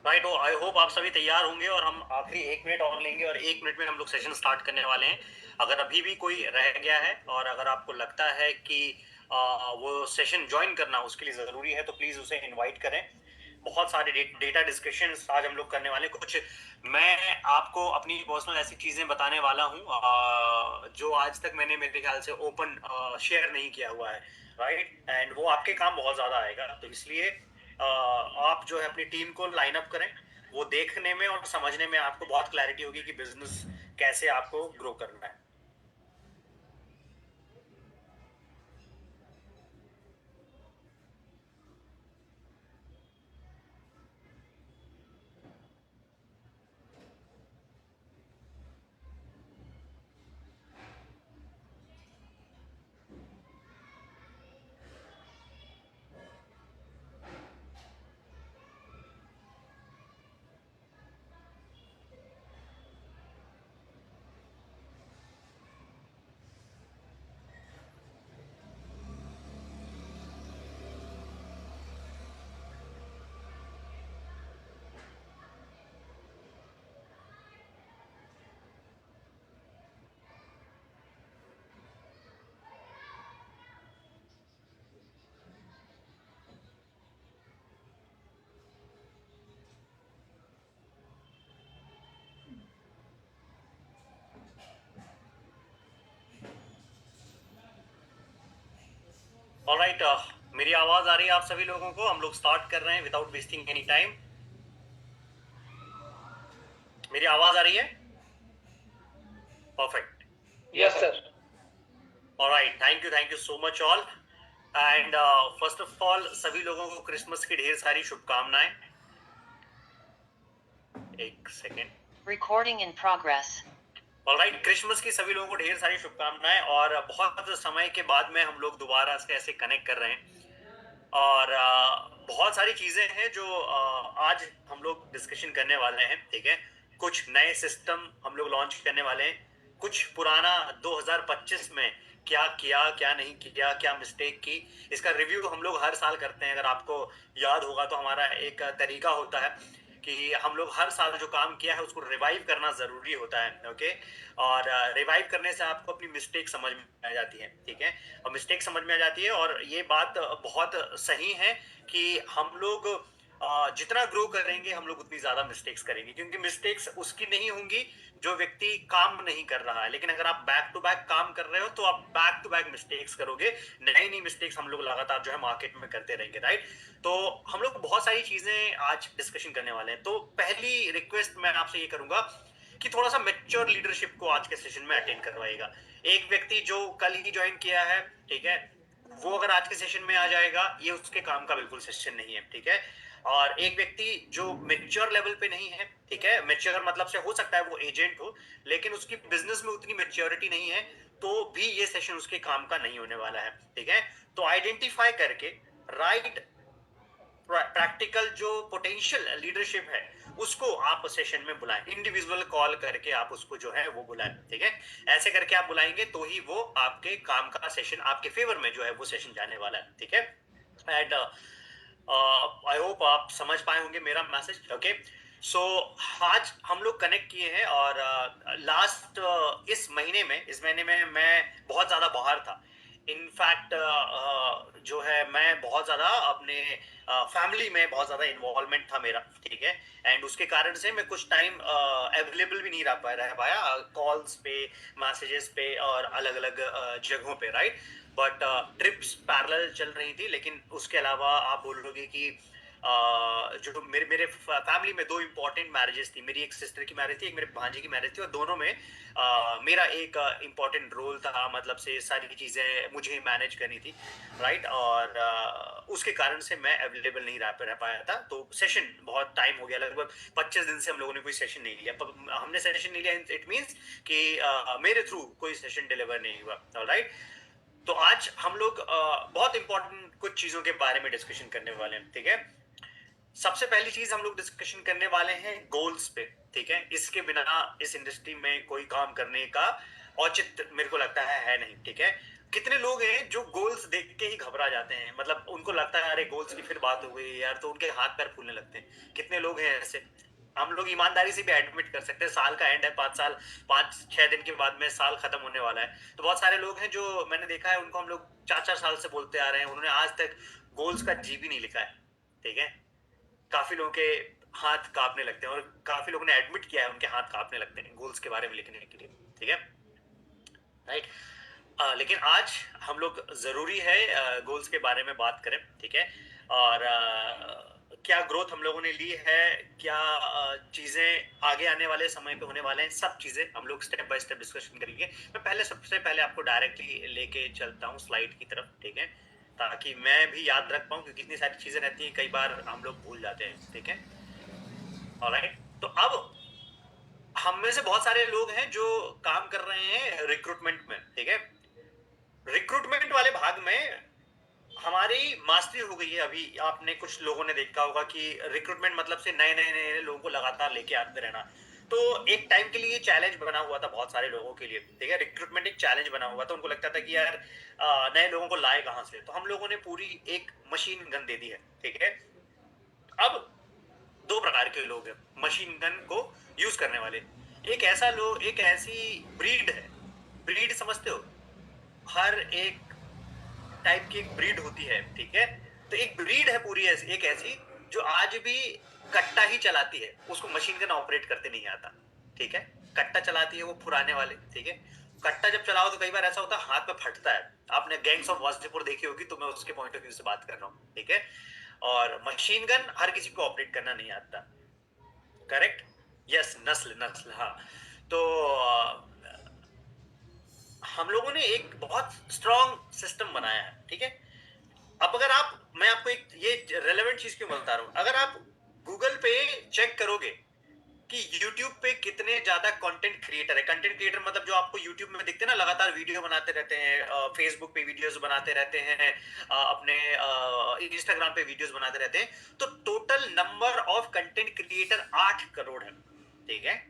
Right. I hope आप सभी तैयार होंगे और हम आखिरी 1 मिनट और लेंगे और 1 मिनट में हम लोग सेशन स्टार्ट करने वाले हैं। अगर अभी भी कोई रह गया है और अगर आपको लगता है कि वो सेशन ज्वाइन करना उसके लिए ज़रूरी है तो प्लीज़ उसे इनवाइट करें। बहुत सारे डेटा डिस्कशंस आज हम लोग करने वाले हैं। कुछ मैं आपको अपनी पर्सनल ऐसी चीज़ें बताने वाला हूँ जो आज तक मैंने मेरे ख्याल से ओपन शेयर नहीं किया हुआ है। राइट, एंड वो आपके काम बहुत ज़्यादा आएगा, तो इसलिए आप जो है अपनी टीम को लाइन अप करें। वो देखने में और समझने में आपको बहुत क्लैरिटी होगी कि बिजनेस कैसे आपको ग्रो करना है। ऑलराइट, मेरी आवाज आ रही है आप सभी लोगों को? हम लोग स्टार्ट कर रहे हैं विदाउट वेस्टिंग एनी टाइम। मेरी आवाज आ रही है? Perfect. Yes sir. Alright, thank you so much all. And first of all सभी लोगों को क्रिसमस की ढेर सारी शुभकामनाएं। एक second. Recording in progress. Alright, Christmas की सभी लोगों को ढेर सारी शुभकामनाएं और बहुत समय के बाद में हम लोग दोबारा से ऐसे कनेक्ट कर रहे हैं और बहुत सारी चीजें हैं जो आज हम लोग डिस्कशन करने वाले हैं। ठीक है, कुछ नए सिस्टम हम लोग लॉन्च करने वाले हैं, कुछ पुराना 2025 में क्या किया क्या नहीं किया, क्या मिस्टेक की, इसका रिव्यू हम लोग हर साल करते हैं। अगर आपको याद होगा तो हमारा एक तरीका होता है कि हम लोग हर साल जो काम किया है उसको रिवाइव करना जरूरी होता है। ओके, और रिवाइव करने से आपको अपनी मिस्टेक समझ में आ जाती है। ठीक है, और मिस्टेक समझ में आ जाती है और ये बात बहुत सही है कि हम लोग जितना ग्रो करेंगे हम लोग उतनी ज्यादा मिस्टेक्स करेंगे, क्योंकि मिस्टेक्स उसकी नहीं होंगी जो व्यक्ति काम नहीं कर रहा है। लेकिन अगर आप बैक टू बैक काम कर रहे हो तो आप बैक टू बैक मिस्टेक्स करोगे। नई नई मिस्टेक्स हम लोग लगातार जो है मार्केट में करते रहेंगे। राइट, तो हम लोग बहुत सारी चीजें आज डिस्कशन करने वाले हैं। तो पहली रिक्वेस्ट मैं आपसे ये करूंगा कि थोड़ा सा मेच्योर लीडरशिप को आज के सेशन में अटेंड करवाएगा। एक व्यक्ति जो कल ही ज्वाइन किया है, ठीक है, वो अगर आज के सेशन में आ जाएगा ये उसके काम का बिल्कुल सेशन नहीं है। ठीक है, और एक व्यक्ति जो मेच्योर लेवल पे नहीं है, ठीक है, मेच्योर मतलब से हो सकता है वो एजेंट हो लेकिन उसकी बिजनेस में उतनी मेच्योरिटी नहीं है, तो भी ये सेशन उसके काम का नहीं होने वाला है। ठीक है, तो आइडेंटिफाई करके राइट प्रैक्टिकल जो पोटेंशियल लीडरशिप है उसको आप सेशन में बुलाएं, इंडिविजुअल कॉल करके आप उसको जो है वो बुलाएं। ठीक है, ऐसे करके आप बुलाएंगे तो ही वो आपके काम का सेशन आपके फेवर में जो है वो सेशन जाने वाला है। ठीक है, एंड आई होप आप समझ पाए होंगे मेरा मैसेज। ओके, सो आज हम लोग कनेक्ट किए हैं और लास्ट इस महीने में मैं बहुत ज़्यादा बाहर था। इनफैक्ट जो है मैं बहुत ज़्यादा अपने फैमिली में बहुत ज़्यादा इन्वॉल्वमेंट था मेरा। ठीक है, एंड उसके कारण से मैं कुछ टाइम अवेलेबल भी नहीं रह पाया कॉल्स पे, मैसेजेस पे और अलग अलग जगहों पे। राइट, बट ट्रिप्स पैरेलल चल रही थी। लेकिन उसके अलावा आप बोलोगे कि जो मेरे मेरे फैमिली में दो इंपॉर्टेंट मैरिजेस थी। मेरी एक सिस्टर की मैरिज थी, एक मेरे भांजे की मैरिज थी और दोनों में मेरा एक इंपॉर्टेंट रोल था। मतलब से सारी चीज़ें मुझे ही मैनेज करनी थी। राइट, और उसके कारण से मैं अवेलेबल नहीं रह पाया था। तो सेशन बहुत टाइम हो गया, लगभग 25 दिन से हम लोगों ने कोई सेशन नहीं लिया। हमने सेशन नहीं लिया इट मीन्स कि मेरे थ्रू कोई सेशन डिलीवर नहीं हुआ। राइट, तो आज हम लोग बहुत इंपॉर्टेंट कुछ चीजों के बारे में डिस्कशन करने वाले हैं। ठीक है, सबसे पहली चीज हम लोग डिस्कशन करने वाले हैं गोल्स पे। ठीक है, इसके बिना इस इंडस्ट्री में कोई काम करने का औचित्य मेरे को लगता है नहीं। ठीक है, कितने लोग हैं जो गोल्स देख के ही घबरा जाते हैं, मतलब उनको लगता है अरे गोल्स की फिर बात हो गई यार, तो उनके हाथ पैर फूलने लगते हैं। कितने लोग हैं ऐसे, हम लोग ईमानदारी से भी एडमिट कर सकते हैं, साल का एंड है, 5 साल 5-6 दिन के बाद में साल खत्म होने वाला है, तो बहुत सारे लोग हैं जो मैंने देखा है उनको हम लोग 4-4 साल से बोलते आ रहे हैं, उन्होंने आज तक गोल्स का जी भी नहीं लिखा है। ठीक है, काफी लोगों के हाथ कांपने लगते हैं और काफी लोगों ने एडमिट किया है उनके हाथ कांपने लगते हैं गोल्स के बारे में लिखने के लिए। ठीक है, राइट। लेकिन आज हम लोग जरूरी है गोल्स के बारे में बात करें। ठीक है, और क्या ग्रोथ हम लोगों ने ली है, क्या चीजें आगे आने वाले समय पे होने वाले हैं, सब चीजें हम लोग स्टेप बाय स्टेप डिस्कशन करेंगे। मैं सबसे पहले आपको डायरेक्टली लेके चलता हूँ स्लाइड की तरफ। ठीक है, ताकि मैं भी याद रख पाऊँ, क्योंकि इतनी सारी चीजें रहती हैं कई बार हम लोग भूल जाते हैं। ठीक है, ऑलराइट। तो अब हम में से बहुत सारे लोग हैं जो काम कर रहे हैं रिक्रूटमेंट में। ठीक है, रिक्रूटमेंट वाले भाग में हमारी मास्टरी हो गई है। अभी आपने कुछ लोगों ने देखा होगा कि रिक्रूटमेंट मतलब से नए नए नए लोगों को लगातार लेके आते रहना। तो एक टाइम के लिए चैलेंज बना हुआ था बहुत सारे लोगों के लिए। ठीक है, रिक्रूटमेंट एक चैलेंज बना हुआ था, उनको लगता था कि यार नए लोगों को लाए कहां से, तो हम लोगों ने पूरी एक मशीन गन दे दी है। ठीक है, अब 2 प्रकार के लोग हैं मशीन गन को यूज करने वाले। एक ऐसी ब्रीड है, ब्रीड समझते हो, हर एक टाइप की एक ब्रीड होती है। ठीक है, तो एक ब्रीड है पूरी ऐसी, एक ऐसी जो आज भी कट्टा ही चलाती है, उसको मशीन गन ऑपरेट करते नहीं आता। ठीक है, कट्टा चलाती है वो पुराने वाले। ठीक है, कट्टा जब चलाओ तो कई बार ऐसा होता है हाथ में फटता है। आपने गैंग्स ऑफ वासेपुर देखी होगी, तो मैं उसके पॉइंट ऑफ व्यू से बात कर रहा हूँ। ठीक है, और मशीन गन हर किसी को ऑपरेट करना नहीं आता। करेक्ट, यस, नस्ल नस्ल, हाँ। तो हम लोगों ने एक बहुत स्ट्रॉन्ग सिस्टम बनाया है। ठीक है, अब अगर मैं आपको एक ये रेलेवेंट चीज क्यों बता रहा हूं, अगर आप गूगल पे चेक करोगे कि YouTube पे कितने ज्यादा कंटेंट क्रिएटर है, कंटेंट क्रिएटर मतलब जो आपको YouTube में दिखते हैं ना, लगातार वीडियो बनाते रहते हैं, फेसबुक पे वीडियोस बनाते रहते हैं, अपने इंस्टाग्राम पे वीडियोस बनाते रहते हैं, तो total number of content creator 8 crore है। ठीक है,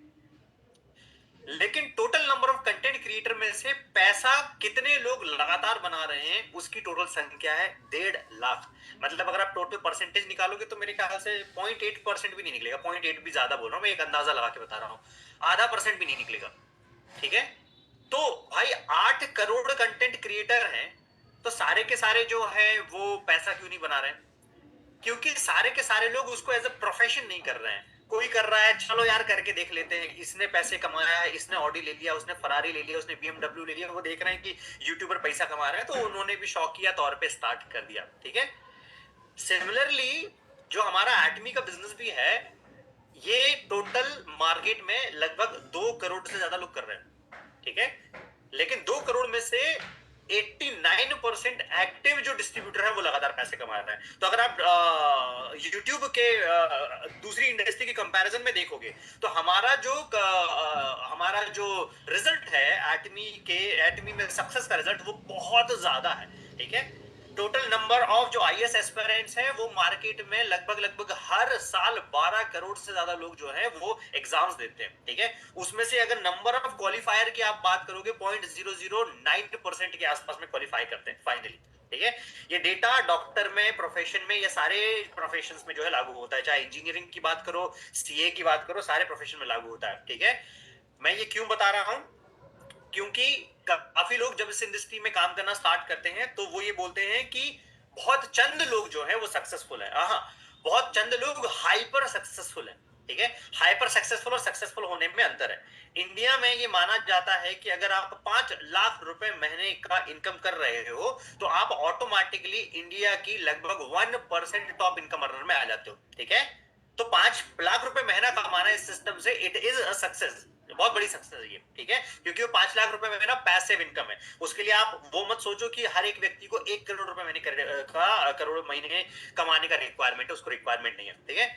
लेकिन total number of content creator में से पैसा कितने लोग लगातार बना रहे हैं, उसकी टोटल संख्या है 1.5 लाख। मतलब अगर आप टोटल परसेंटेज निकालोगे तो मेरे ख्याल से 0.8% भी नहीं निकलेगा। 0.8 भी ज्यादा बोल रहा हूं मैं, एक अंदाजा लगा के बता रहा हूं, आधा परसेंट भी नहीं निकलेगा। ठीक है, तो भाई 8 करोड़ कंटेंट क्रिएटर हैं, तो सारे के सारे जो है वो पैसा क्यों नहीं बना रहे हैं? क्योंकि सारे के सारे लोग उसको एज अ प्रोफेशन नहीं कर रहे हैं। कोई कर रहा है, चलो यार करके देख लेते हैं, इसने पैसे कमाया है, इसने ऑडी ले लिया, उसने फरारी ले लिया, उसने BMW ले लिया, वो देख रहे हैं कि यूट्यूबर पैसा कमा रहे हैं, तो उन्होंने भी शौकिया तौर पे स्टार्ट कर दिया। ठीक है, सिमिलरली जो हमारा एटमी का बिजनेस भी है, ये टोटल मार्केट में लगभग 2 करोड़ से ज्यादा लोग कर रहे हैं। ठीक है, लेकिन 2 करोड़ में से 89% एक्टिव जो डिस्ट्रीब्यूटर है वो लगातार पैसे कमा रहे हैं। तो अगर आप यूट्यूब के दूसरी इंडस्ट्री के कंपैरिजन में देखोगे, तो हमारा जो रिजल्ट है एटमी में सक्सेस का रिजल्ट वो बहुत ज्यादा है। ठीक है, टोटल नंबर ऑफ जो आईएएस एस्पिरेंट्स हैं वो मार्केट में लगभग हर साल 12 करोड़ से ज्यादा लोग जो हैं वो एग्जाम्स देते हैं। ठीक है, उसमें से अगर नंबर ऑफ क्वालिफायर की आप बात करोगे 0.009% के आसपास में क्वालिफाई करते हैं फाइनली। ठीक है, ये डेटा डॉक्टर में, प्रोफेशन में, या सारे प्रोफेशंस में जो है लागू होता है, चाहे इंजीनियरिंग की बात करो, सीए की बात करो, सारे प्रोफेशन में लागू होता है। ठीक है, मैं ये क्यों बता रहा हूं, क्योंकि काफी लोग जब इस इंडस्ट्री में काम करना स्टार्ट करते हैं तो वो ये बोलते हैं कि बहुत चंद लोग जो हैं वो सक्सेसफुल है। हाँ, बहुत चंद लोग हाइपर सक्सेसफुल है। ठीक है, हाइपर सक्सेसफुल और सक्सेसफुल होने में अंतर है। इंडिया में ये माना जाता है कि अगर आप 5 लाख रुपए महीने का इनकम कर रहे हो तो आप ऑटोमेटिकली इंडिया की लगभग 1% टॉप इनकम अर्नर में आ जाते हो। ठीक है, तो 5 लाख रुपए महीना कमाना इस सिस्टम से इट इज अ सक्सेस, बहुत बड़ी सक्सेस है ये। ठीक है, क्योंकि वो 5 लाख रुपए महीना पैसिव इनकम है। उसके लिए आप वो मत सोचो कि हर एक व्यक्ति को 1 करोड़ रुपए महीने करोड़ महीने कमाने का रिक्वायरमेंट है, उसको रिक्वायरमेंट नहीं है। ठीक है,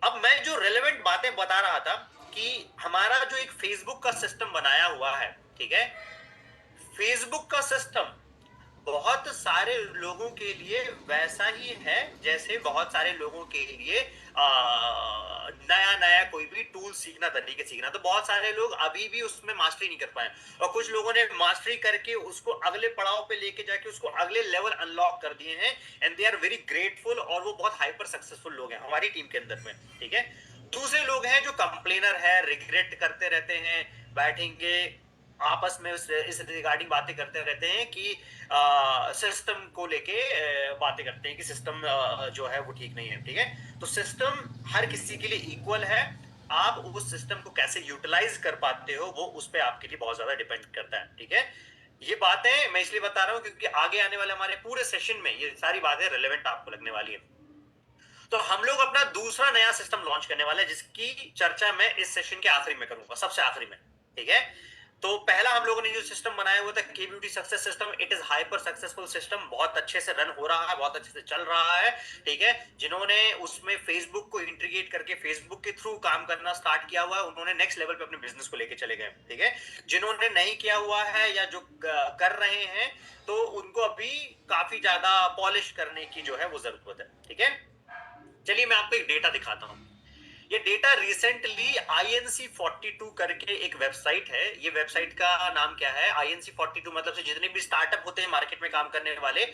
अब मैं जो रेलेवेंट बातें बता रहा था कि हमारा जो एक फेसबुक का सिस्टम बनाया हुआ है, ठीक है, फेसबुक का सिस्टम बहुत सारे लोगों के लिए वैसा ही है जैसे बहुत सारे लोगों के लिए नया नया कोई भी टूल सीखना, तरीके सीखना। तो बहुत सारे लोग अभी भी उसमें मास्टरी नहीं कर पाए, और कुछ लोगों ने मास्टरी करके उसको अगले पड़ाव पे लेके जाके उसको अगले लेवल अनलॉक कर दिए हैं, and they are very grateful, और वो बहुत हाइपर सक्सेसफुल लोग हैं हमारी टीम के अंदर में। ठीक है, दूसरे लोग हैं जो कंप्लेनर है, रिग्रेट करते रहते हैं, बैठेंगे आपस में इस रिगार्डिंग बातें करते रहते हैं कि सिस्टम को लेके बातें करते हैं कि सिस्टम जो है वो ठीक नहीं है। ठीक है, तो सिस्टम हर किसी के लिए इक्वल है, आप उस सिस्टम को कैसे यूटिलाइज कर पाते हो वो उस पर आपके लिए बहुत ज्यादा डिपेंड करता है। ठीक है, ये बातें मैं इसलिए बता रहा हूं क्योंकि आगे आने वाले हमारे पूरे सेशन में ये सारी बातें रिलेवेंट आपको लगने वाली है। तो हम लोग अपना दूसरा नया सिस्टम लॉन्च करने वाले हैं जिसकी चर्चा मैं इस सेशन के आखिरी में करूंगा, सबसे आखिरी में। ठीक है, तो पहला हम लोगों ने जो सिस्टम बनाया हुआ था के beauty success system, it is hyper successful system, बहुत अच्छे से रन हो रहा है, बहुत अच्छे से चल रहा है। ठीक है, जिन्होंने उसमें फेसबुक को इंटीग्रेट करके फेसबुक के थ्रू काम करना स्टार्ट किया हुआ है, उन्होंने नेक्स्ट लेवल पे अपने बिजनेस को लेके चले गए। ठीक है, जिन्होंने नहीं किया हुआ है या जो कर रहे हैं तो उनको अभी काफी ज्यादा पॉलिश करने की जो है वो जरूरत है। ठीक है, चलिए मैं आपको एक डेटा दिखाता हूं। ये डेटा रिसेंटली INC42 करके एक वेबसाइट है, ये वेबसाइट का नाम क्या है, INC42 मतलब से जितने भी स्टार्टअप होते हैं मार्केट में काम करने वाले,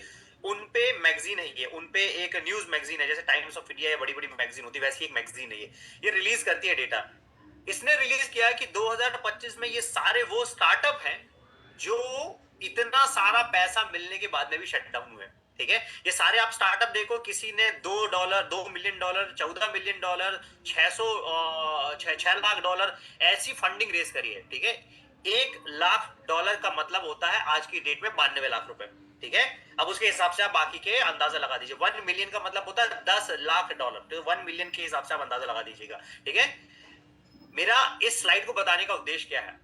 उन पे मैगजीन है ये, उन पे एक न्यूज मैगजीन है, जैसे टाइम्स ऑफ इंडिया या बड़ी बड़ी मैगजीन होती है वैसी एक मैगजीन है ये रिलीज करती है डेटा। इसने रिलीज किया कि 2025 में ये सारे वो स्टार्टअप हैं जो इतना सारा पैसा मिलने के बाद में भी शट डाउन हुए। ठीक है, ये सारे आप स्टार्टअप देखो, किसी ने $2 $14 मिलियन, $6 लाख ऐसी फंडिंग रेस करी है। ठीक है, $1 लाख का मतलब होता है आज की डेट में 92 लाख रुपए। ठीक है, अब उसके हिसाब से आप बाकी के अंदाजा लगा दीजिए। 1 मिलियन का मतलब होता है $10 लाख, तो 1 मिलियन के हिसाब से आप अंदाजा लगा दीजिएगा। ठीक है, मेरा इस स्लाइड को बताने का उद्देश्य क्या है,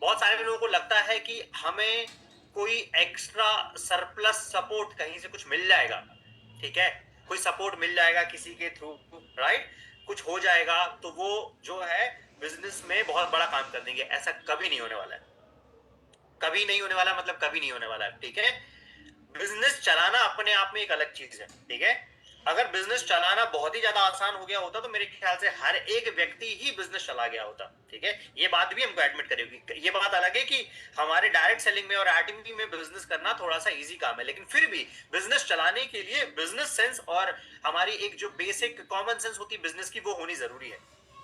बहुत सारे लोगों को लगता है कि हमें कोई एक्स्ट्रा सरप्लस सपोर्ट कहीं से कुछ मिल जाएगा। ठीक है, कोई सपोर्ट मिल जाएगा किसी के थ्रू, राइट, कुछ हो जाएगा तो वो जो है बिजनेस में बहुत बड़ा काम कर देंगे। ऐसा कभी नहीं होने वाला है, कभी नहीं होने वाला, मतलब कभी नहीं होने वाला है। ठीक है, बिजनेस चलाना अपने आप में एक अलग चीज है। ठीक है, अगर बिजनेस चलाना बहुत ही ज्यादा आसान हो गया होता तो मेरे ख्याल से हर एक व्यक्ति ही बिजनेस चला गया होता। ठीक है, ये बात भी हमको एडमिट करेगी। ये बात अलग है कि हमारे डायरेक्ट सेलिंग में और आरटीपी में बिजनेस करना थोड़ा सा इजी काम है, लेकिन फिर भी बिजनेस चलाने के लिए बिजनेस सेंस और हमारी एक जो बेसिक कॉमन सेंस होती है बिजनेस की, वो होनी जरूरी है।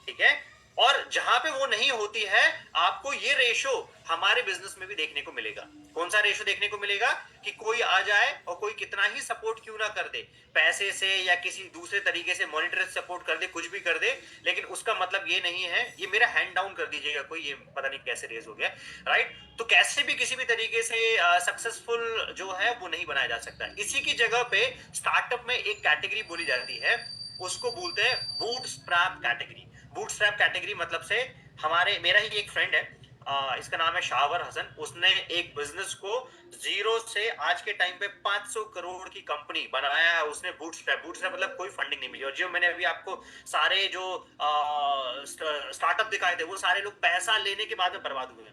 ठीक है, और जहां पे वो नहीं होती है आपको ये रेशो हमारे बिजनेस में भी देखने को मिलेगा। कौन सा रेशो देखने को मिलेगा कि कोई आ जाए और कोई कितना ही सपोर्ट क्यों ना कर दे, पैसे से या किसी दूसरे तरीके से मॉनिटरी सपोर्ट कर दे, कुछ भी कर दे, लेकिन उसका मतलब ये नहीं है, ये मेरा हैंड डाउन कर दीजिएगा कोई, ये पता नहीं कैसे रेज हो गया, राइट। तो कैसे भी किसी भी तरीके से सक्सेसफुल जो है वो नहीं बनाया जा सकता। इसी की जगह पे स्टार्टअप में एक कैटेगरी बोली जाती है, उसको बोलते हैं बूटस्ट्रैप कैटेगरी। बूटस्ट्रैप कैटेगरी मतलब से मेरा ही एक फ्रेंड है, इसका नाम है शाहवर हसन, उसने एक बिजनेस को जीरो से आज के टाइम पे 500 करोड़ की कंपनी बनाया है उसने बूटस्ट्रैप मतलब कोई फंडिंग नहीं मिली। और जो मैंने अभी आपको सारे जो स्टार्टअप दिखाए थे वो सारे लोग पैसा लेने के बाद में बर्बाद हुए।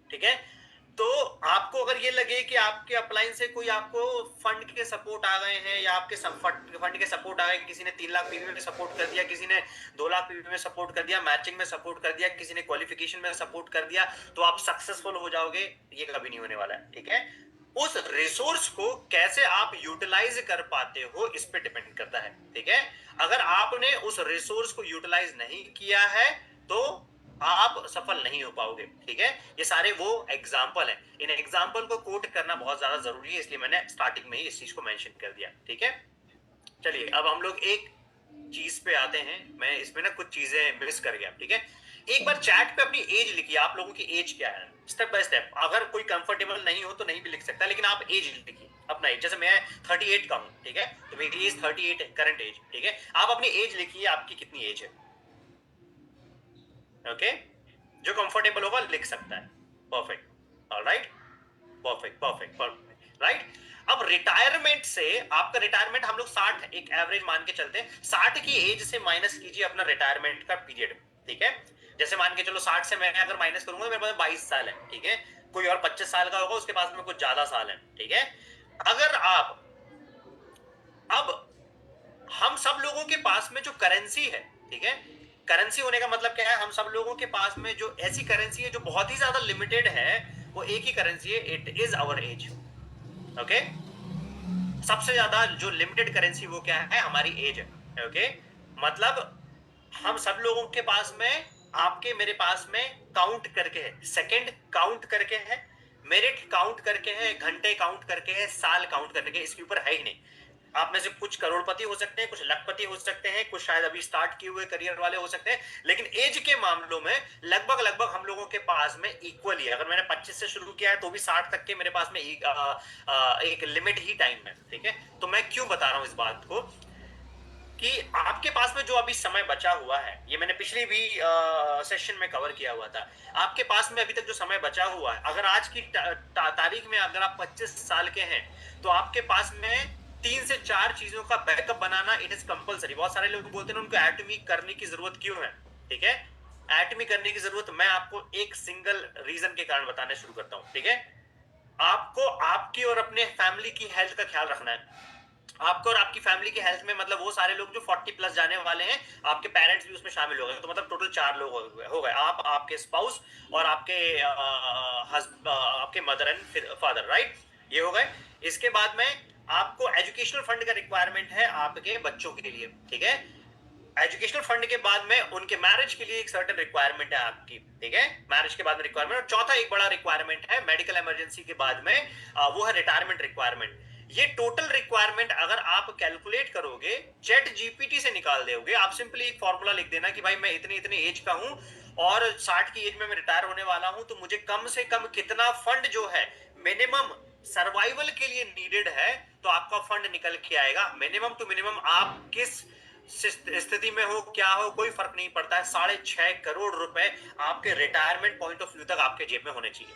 ठीक है, तो आपको अगर ये लगे कि आपके अपलाइन से कोई आपको फंड के सपोर्ट आ गए हैं या आपके फंड के सपोर्ट आ गए, किसी ने 3 लाख पीवी में सपोर्ट कर दिया, किसी ने 2 लाख पीवी में सपोर्ट कर दिया, मैचिंग में सपोर्ट कर दिया, किसी ने क्वालिफिकेशन में सपोर्ट कर दिया, तो आप सक्सेसफुल हो जाओगे, ये कभी नहीं होने वाला है। ठीक है, उस रिसोर्स को कैसे आप यूटिलाइज कर पाते हो इस पे डिपेंड करता है। ठीक है, अगर आपने उस रिसोर्स को यूटिलाइज नहीं किया है तो आप सफल नहीं हो पाओगे। ठीक है, ये सारे वो एग्जाम्पल हैं, इन एग्जाम्पल को कोट करना बहुत ज्यादा जरूरी है, इसलिए मैंने स्टार्टिंग में ही इस चीज को मेंशन कर दिया। ठीक है, चलिए अब हम लोग एक चीज पे आते हैं, मैं इसमें ना कुछ चीजें मिस कर गया। ठीक है, एक बार चैट पे अपनी एज लिखिए, आप लोगों की एज क्या है, स्टेप बाय स्टेप। अगर कोई कंफर्टेबल नहीं हो तो नहीं भी लिख सकता, लेकिन आप एज लिखिए अपना एज। जैसे मैं 38 का हूं, ठीक है, तो मेरी एज 38 है, करंट एज। ठीक है, आप अपनी एज लिखिए, आपकी कितनी एज है। ओके, जो कंफर्टेबल होगा लिख सकता है। Perfect, alright, perfect perfect perfect, right. अब रिटायरमेंट से, आपका रिटायरमेंट हम लोग 60 एक एवरेज मान के चलते हैं, 60 की एज से माइनस कीजिए अपना रिटायरमेंट का पीरियड। ठीक है, जैसे मान के चलो 60 से मैं अगर माइनस करूंगा मेरे पास 22 साल है। ठीक है, कोई और 25 साल का होगा, उसके पास में कुछ ज्यादा साल है, ठीक है। अगर आप अब हम सब लोगों के पास में जो करेंसी है, ठीक है, करेंसी होने का मतलब क्या है, हम सब लोगों के पास में जो ऐसी करेंसी है जो बहुत ही ज्यादा लिमिटेड है, वो एक ही करेंसी है, it is our age. Okay, सबसे ज्यादा जो लिमिटेड करेंसी वो क्या है, हमारी एज है। ओके, मतलब हम सब लोगों के पास में, आपके मेरे पास में काउंट करके है, सेकंड काउंट करके है, मिनट काउंट करके है, घंटे काउंट करके है, साल काउंट करके, इसके ऊपर है ही नहीं। आप में से कुछ करोड़पति हो सकते हैं, कुछ लखपति हो सकते हैं, कुछ शायद अभी स्टार्ट किए हुए करियर वाले हो सकते हैं, लेकिन एज के मामलों में लगभग लगभग हम लोगों के पास में इक्वल ही है। अगर मैंने 25 से शुरू किया है तो भी 60 तक के मेरे पास में एक लिमिट ही टाइम है, ठीक है। तो मैं क्यों बता रहा हूं इस बात को कि आपके पास में जो अभी समय बचा हुआ है, ये मैंने पिछली भी सेशन में कवर किया हुआ था, आपके पास में अभी तक जो समय बचा हुआ है, अगर आज की तारीख में अगर आप 25 साल के हैं तो आपके पास में 3 से 4 चीजों का backup banana it is compulsory. बहुत सारे लोग बोलते हैं उनको एटमी करने की जरूरत क्यों है, ठीक है। एटमी करने की जरूरत, मैं आपको एक सिंगल रीजन के कारण बताने शुरू करता हूं, ठीक है। आपको आपकी और अपने फैमिली की हेल्थ का ख्याल रखना है। आपको और आपकी फैमिली की हेल्थ में मतलब वो सारे लोग जो 40 प्लस जाने वाले हैं, आपके पेरेंट्स भी उसमें शामिल हो गए, तो मतलब टोटल 4 लोग हो गए, आप, आपके स्पाउस और आपके आपके मदर एंड फादर, राइट, ये हो गए। इसके बाद में आपको एजुकेशनल फंड का रिक्वायरमेंट है आपके बच्चों के लिए, ठीक है। एजुकेशनल फंड के बाद में उनके मैरिज के लिए एक सर्टेन रिक्वायरमेंट है आपकी, ठीक है, मैरिज के बाद में रिक्वायरमेंट। और चौथा एक बड़ा रिक्वायरमेंट है मेडिकल इमरजेंसी के बाद में, वो है रिटायरमेंट रिक्वायरमेंट। ये टोटल रिक्वायरमेंट अगर आप कैलकुलेट करोगे, चैट जीपीटी से निकाल दोगे, आप सिंपली एक फॉर्मूला लिख देना कि भाई मैं इतनी इतनी एज का हूं और 60 की एज में मैं रिटायर होने वाला हूं, तो मुझे कम से कम कितना फंड जो है मिनिमम सर्वाइवल के लिए नीडेड है, तो आपका फंड निकल के आएगा। मिनिमम टू मिनिमम आप किस स्थिति में हो, क्या हो, कोई फर्क नहीं पड़ता है, 6.5 करोड़ रुपए आपके रिटायरमेंट पॉइंट ऑफ व्यू तक आपके जेब में होने चाहिए,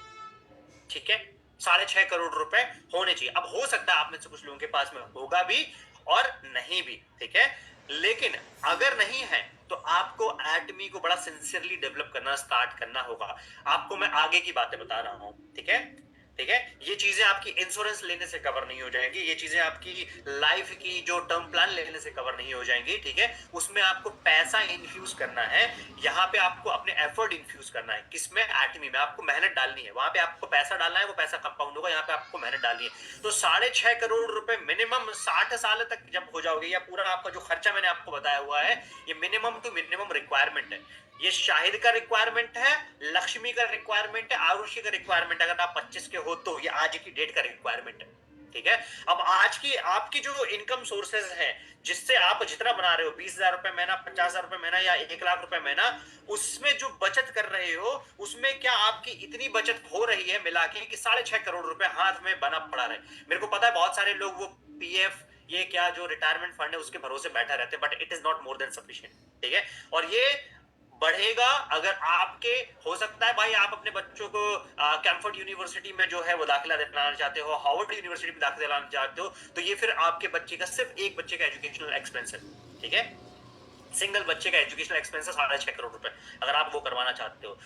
ठीक है। 6.5 करोड़ रुपए होने चाहिए। अब हो सकता है आप में से कुछ लोगों के पास में होगा भी और नहीं भी, ठीक है, लेकिन अगर नहीं है तो आपको एटमी को बड़ा सिंसियरली डेवलप करना स्टार्ट करना होगा। आपको मैं आगे की बातें बता रहा हूं, ठीक है, ठीक है। ये चीजें आपकी इंश्योरेंस लेने से कवर नहीं हो जाएंगी, ये चीजें आपकी लाइफ की जो टर्म प्लान लेने से कवर नहीं हो जाएंगी, ठीक है। उसमें आपको पैसा इन्फ्यूज करना है, यहाँ पे आपको अपने एफर्ट इन्फ्यूज करना है, किसमें, एटमी में आपको मेहनत डालनी है, वहां पे आपको पैसा डालना है, वो पैसा कंपाउंड होगा, यहाँ पे आपको मेहनत डालनी है। तो 6.5 करोड़ रुपए मिनिमम 60 साल तक जब हो जाओगे, या पूरा आपका जो खर्चा मैंने आपको बताया हुआ है, ये मिनिमम टू मिनिमम रिक्वायरमेंट है। ये शाहिद का रिक्वायरमेंट है, लक्ष्मी का रिक्वायरमेंट है, आरुषि का रिक्वायरमेंट, अगर आप 25 के हो तो ये आज की डेट का रिक्वायरमेंट है, ठीक है। अब आज की आपकी जो इनकम सोर्सेज हैं, जिससे आप जितना बना रहे हो, 20,000 रुपए महीना, 50,000 रुपए महीना या 1 लाख रुपए महीना, उसमें जो बचत कर रहे हो, उसमें क्या आपकी इतनी बचत हो रही है मिला के कि 6.5 करोड़ रुपए हाथ में बना पड़ा रहे। मेरे को पता है बहुत सारे लोग वो पीएफ, ये क्या जो रिटायरमेंट फंड है उसके भरोसे बैठा रहते हैं, but it is not more than sufficient, ठीक है। और ये बढ़ेगा अगर आपके, हो सकता है भाई आप अपने बच्चों को कैम्फर्ट यूनिवर्सिटी में जो है वो दाखिला दिलाना चाहते हो, हार्वर्ड यूनिवर्सिटी में दाखिला दिलाना चाहते हो, तो ये फिर आपके बच्चे का सिर्फ एक बच्चे का एजुकेशनल एक्सपेंस है, ठीक है। सिंगल बच्चे का एजुकेशनल एक्सपेंस है 6.5 करोड़ रुपए, अगर आप वो करवाना चाहते हो।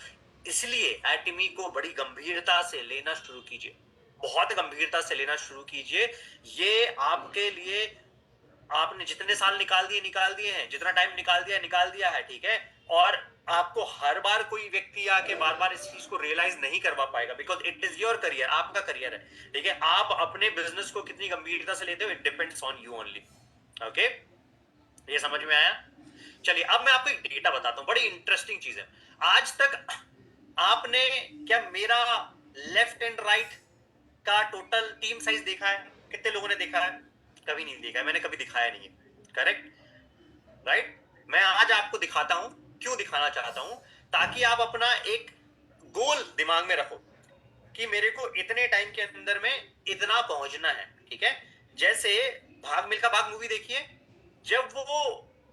इसलिए एटमी को बड़ी गंभीरता से लेना शुरू कीजिए, बहुत गंभीरता से लेना शुरू कीजिए। ये आपके लिए, आपने जितने साल निकाल दिए हैं, जितना टाइम निकाल दिया है, ठीक है। और आपको हर बार कोई व्यक्ति आके बार बार इस चीज को रियलाइज नहीं करवा पाएगा, because it is your career, आपका करियर है, ठीक है। आप अपने बिजनेस को कितनी गंभीरता से लेते हो, it depends on you only, okay. ये समझ में आया। चलिए अब मैं आपको एक डेटा बताता हूं, बड़ी इंटरेस्टिंग चीज है। आज तक आपने क्या मेरा लेफ्ट एंड राइट का टोटल टीम साइज देखा है? कितने लोगों ने देखा है? कभी नहीं देखा है, मैंने कभी दिखाया नहीं है, करेक्ट, राइट। मैं आज आपको दिखाता हूं, क्यों दिखाना चाहता हूं, ताकि आप अपना एक गोल दिमाग में रखो कि मेरे को इतने टाइम के अंदर में इतना पहुंचना है, ठीक है। जैसे भाग मिल्खा भाग मूवी देखिए, जब वो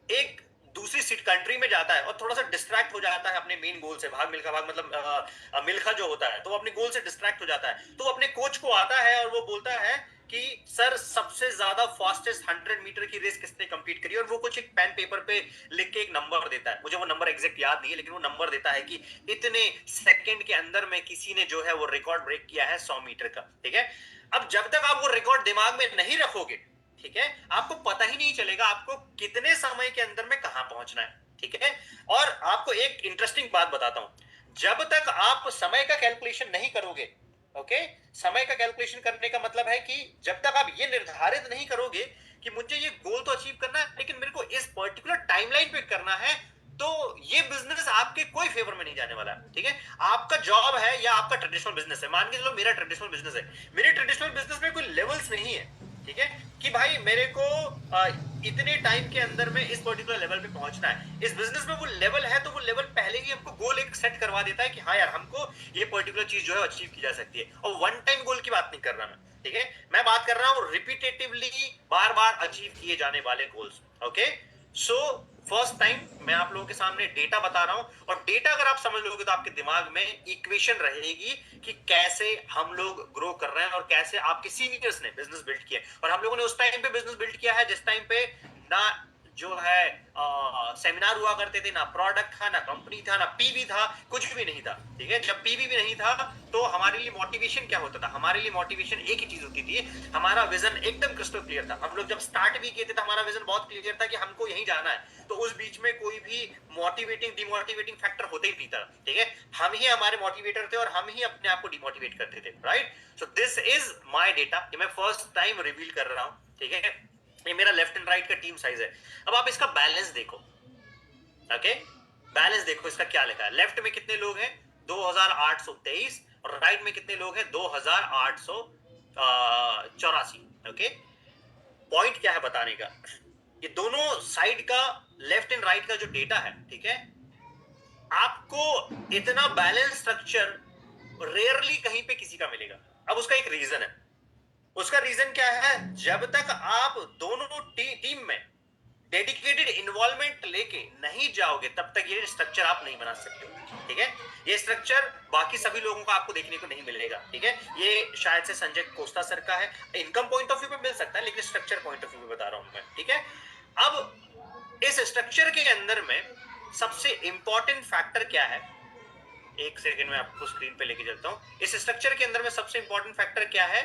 एक दूसरी सीट कंट्री में जाता है और थोड़ा सा डिस्ट्रैक्ट हो जाता है अपने मेन गोल से, भाग मिल्खा भाग मतलब मिल्खा जो होता है, तो वो अपने गोल से डिस्ट्रैक्ट हो जाता है, तो वो अपने कोच को आता है और वो बोलता है कि सर सबसे ज्यादा फास्टेस्ट 100 मीटर की रेस किसने कंप्लीट करी, और वो कुछ एक पेन पेपर पे लिख के एक नंबर देता है, मुझे वो नंबर एग्जैक्ट याद नहीं है, लेकिन वो नंबर देता है कि इतने सेकंड के अंदर में किसी ने जो है वो रिकॉर्ड ब्रेक किया है 100 मीटर का। ठीक है, अब जब तक आप वो रिकॉर्ड दिमाग में नहीं रखोगे, ठीक है, आपको पता ही नहीं चलेगा आपको कितने समय के अंदर में कहां पहुंचना है। ठीक है, और आपको एक इंटरेस्टिंग बात बताता हूं, जब तक आप समय का कैलकुलेशन नहीं करोगे, ओके, समय का कैलकुलेशन करने का मतलब है कि जब तक आप ये निर्धारित नहीं करोगे कि मुझे ये गोल तो अचीव करना है लेकिन मेरे को इस पर्टिकुलर टाइमलाइन पे करना है, तो ये बिजनेस आपके कोई फेवर में नहीं जाने वाला है। ठीक है, आपका जॉब है या आपका ट्रेडिशनल बिजनेस है, मान के चलो मेरा ट्रेडिशनल बिजनेस है, मेरे ट्रेडिशनल बिजनेस में कोई लेवल्स नहीं है। ठीक है, कि भाई मेरे को इतने टाइम के अंदर में इस पर्टिकुलर लेवल पे पहुंचना है, इस बिजनेस में वो लेवल है तो वो लेवल पहले ही हमको गोल एक सेट करवा देता है कि हाँ यार हमको ये पर्टिकुलर चीज जो है अचीव की जा सकती है। और वन टाइम गोल की बात नहीं कर रहा मैं, ठीक है, मैं बात कर रहा हूँ रिपीटेटिवली बार बार अचीव किए जाने वाले goals. Okay, so first time मैं आप लोगों के सामने डेटा बता रहा हूं, और डेटा अगर आप समझ लोगे तो आपके दिमाग में इक्वेशन रहेगी कि कैसे हम लोग ग्रो कर रहे हैं और कैसे आपके सीनियर्स ने बिजनेस बिल्ड किया। और हम लोगों ने उस टाइम पे बिजनेस बिल्ड किया है जिस टाइम पे ना जो है सेमिनार हुआ करते थे, ना प्रोडक्ट था, ना कंपनी था, ना पीवी था, कुछ भी नहीं था। ठीक है, जब पीवी भी नहीं था तो हमारे लिए मोटिवेशन क्या होता था, हमारे लिए मोटिवेशन एक ही चीज होती थी, हमारा विजन एकदम क्रिस्टल क्लियर था। हम लोग जब स्टार्ट भी किए थे तो हमारा विजन बहुत क्लियर था कि हमको यहीं जाना है, तो उस बीच में कोई भी मोटिवेटिंग डिमोटिवेटिंग फैक्टर होते ही नहीं था। ठीक है, हम ही हमारे मोटिवेटर थे और हम ही अपने आप को डिमोटिवेट करते थे, right. So this is my data, ये मैं फर्स्ट टाइम रिवील कर रहा हूं। ठीक है, ये मेरा लेफ्ट एंड राइट का टीम साइज है। अब आप इसका बैलेंस देखो, ओके, बैलेंस देखो इसका क्या लिखा है। लेफ्ट में कितने लोग हैं, 2823, और राइट में कितने लोग हैं, 2884। ओके, पॉइंट क्या है बताने का, ये दोनों साइड का लेफ्ट एंड राइट का जो डेटा है, ठीक है, आपको इतना बैलेंस स्ट्रक्चर रेयरली कहीं पे किसी का मिलेगा। अब उसका एक रीजन है, उसका रीजन क्या है, जब तक आप दोनों टीम में डेडिकेटेड इन्वॉल्वमेंट लेके नहीं जाओगे तब तक ये स्ट्रक्चर आप नहीं बना सकते हो। ठीक है, ये स्ट्रक्चर बाकी सभी लोगों को आपको देखने को नहीं मिलेगा। ठीक है, ये शायद से संजय कोस्टा सर का है, इनकम पॉइंट ऑफ व्यू पे मिल सकता है लेकिन स्ट्रक्चर पॉइंट ऑफ व्यू पे बता रहा हूं मैं। ठीक है, अब इस स्ट्रक्चर के अंदर में सबसे इंपॉर्टेंट फैक्टर क्या है, एक सेकेंड में आपको स्क्रीन पे लेके चलता हूं। इस स्ट्रक्चर के अंदर में सबसे इंपॉर्टेंट फैक्टर क्या है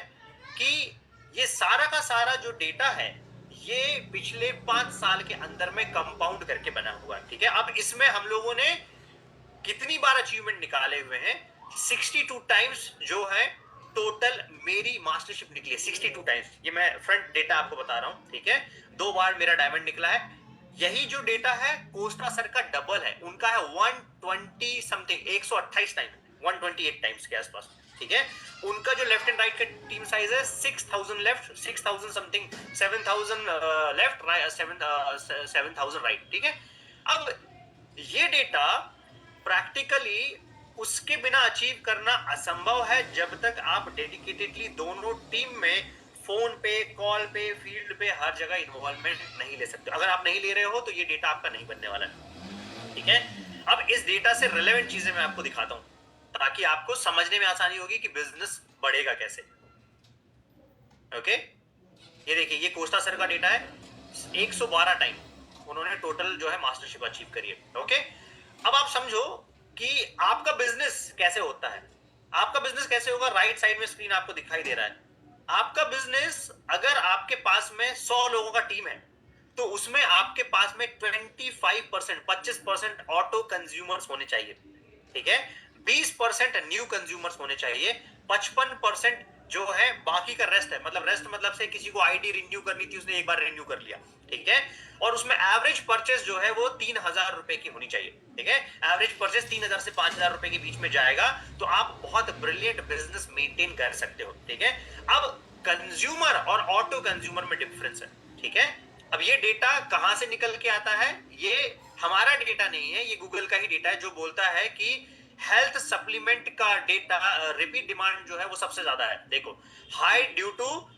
कि ये सारा का सारा जो डेटा है ये पिछले 5 साल के अंदर में कंपाउंड करके बना हुआ है। ठीक है, अब इसमें हम लोगों ने कितनी बार अचीवमेंट निकाले हुए हैं, 62 टाइम्स जो है टोटल मेरी मास्टरशिप निकली है, 62 टाइम्स। ये मैं फ्रंट डेटा आपको बता रहा हूं। ठीक है, 2 बार मेरा डायमंड निकला है। यही जो डेटा है कोस्टा सर का डबल है, उनका है 120 समथिंग, 128 टाइम, 128 टाइम्स के आसपास। ठीक है, उनका जो लेफ्ट एंड राइट का टीम साइज है 6000 लेफ्ट, 6000 समथिंग, 7000 लेफ्ट, 7000 राइट। ठीक है, अब ये डेटा प्रैक्टिकली उसके बिना अचीव करना असंभव है जब तक आप डेडिकेटेडली दोनों टीम में फोन पे, कॉल पे, फील्ड पे, हर जगह इन्वॉल्वमेंट नहीं ले सकते। अगर आप नहीं ले रहे हो तो ये डेटा आपका नहीं बनने वाला है। ठीक है, अब इस डेटा से रिलेवेंट चीजें मैं आपको दिखाता हूं ताकि आपको समझने में आसानी होगी कि बिजनेस बढ़ेगा कैसे। ओके, ये देखिए, ये कोस्टा सर का डेटा है, 112 टाइम उन्होंने टोटल जो है मास्टरशिप अचीव करी है। ओके, अब आप समझो कि आपका बिजनेस कैसे होता है। आपका बिजनेस कैसे होगा, राइट साइड में स्क्रीन आपको दिखाई दे रहा है। आपका बिजनेस, अगर आपके पास में 100 लोगों का टीम है तो उसमें आपके पास में 25% ऑटो कंज्यूमर्स होने चाहिए। ठीक है, 20% न्यू कंज्यूमर्स होने चाहिए, 55% जो है बाकी का रेस्ट है, मतलब रेस्ट मतलब से किसी को आईडी रिन्यू करनी थी, उसने एक बार रिन्यू कर लिया। ठीक है, और उसमें एवरेज परचेस जो है वो 3000 रुपए की होनी चाहिए। ठीक है, एवरेज परचेस 3000 से 5000 रुपए के बीच में जाएगा तो आप बहुत ब्रिलियंट बिजनेस मेंटेन कर सकते हो। ठीक है, अब कंज्यूमर और ऑटो कंज्यूमर में डिफरेंस है। ठीक है, अब ये डेटा कहां से निकल के आता है, ये हमारा डेटा नहीं है, ये गूगल का ही डेटा है जो बोलता है कि हेल्थ सप्लीमेंट का डेटा रिपीट डिमांड जो है वो सबसे ज्यादा है। देखो, high due to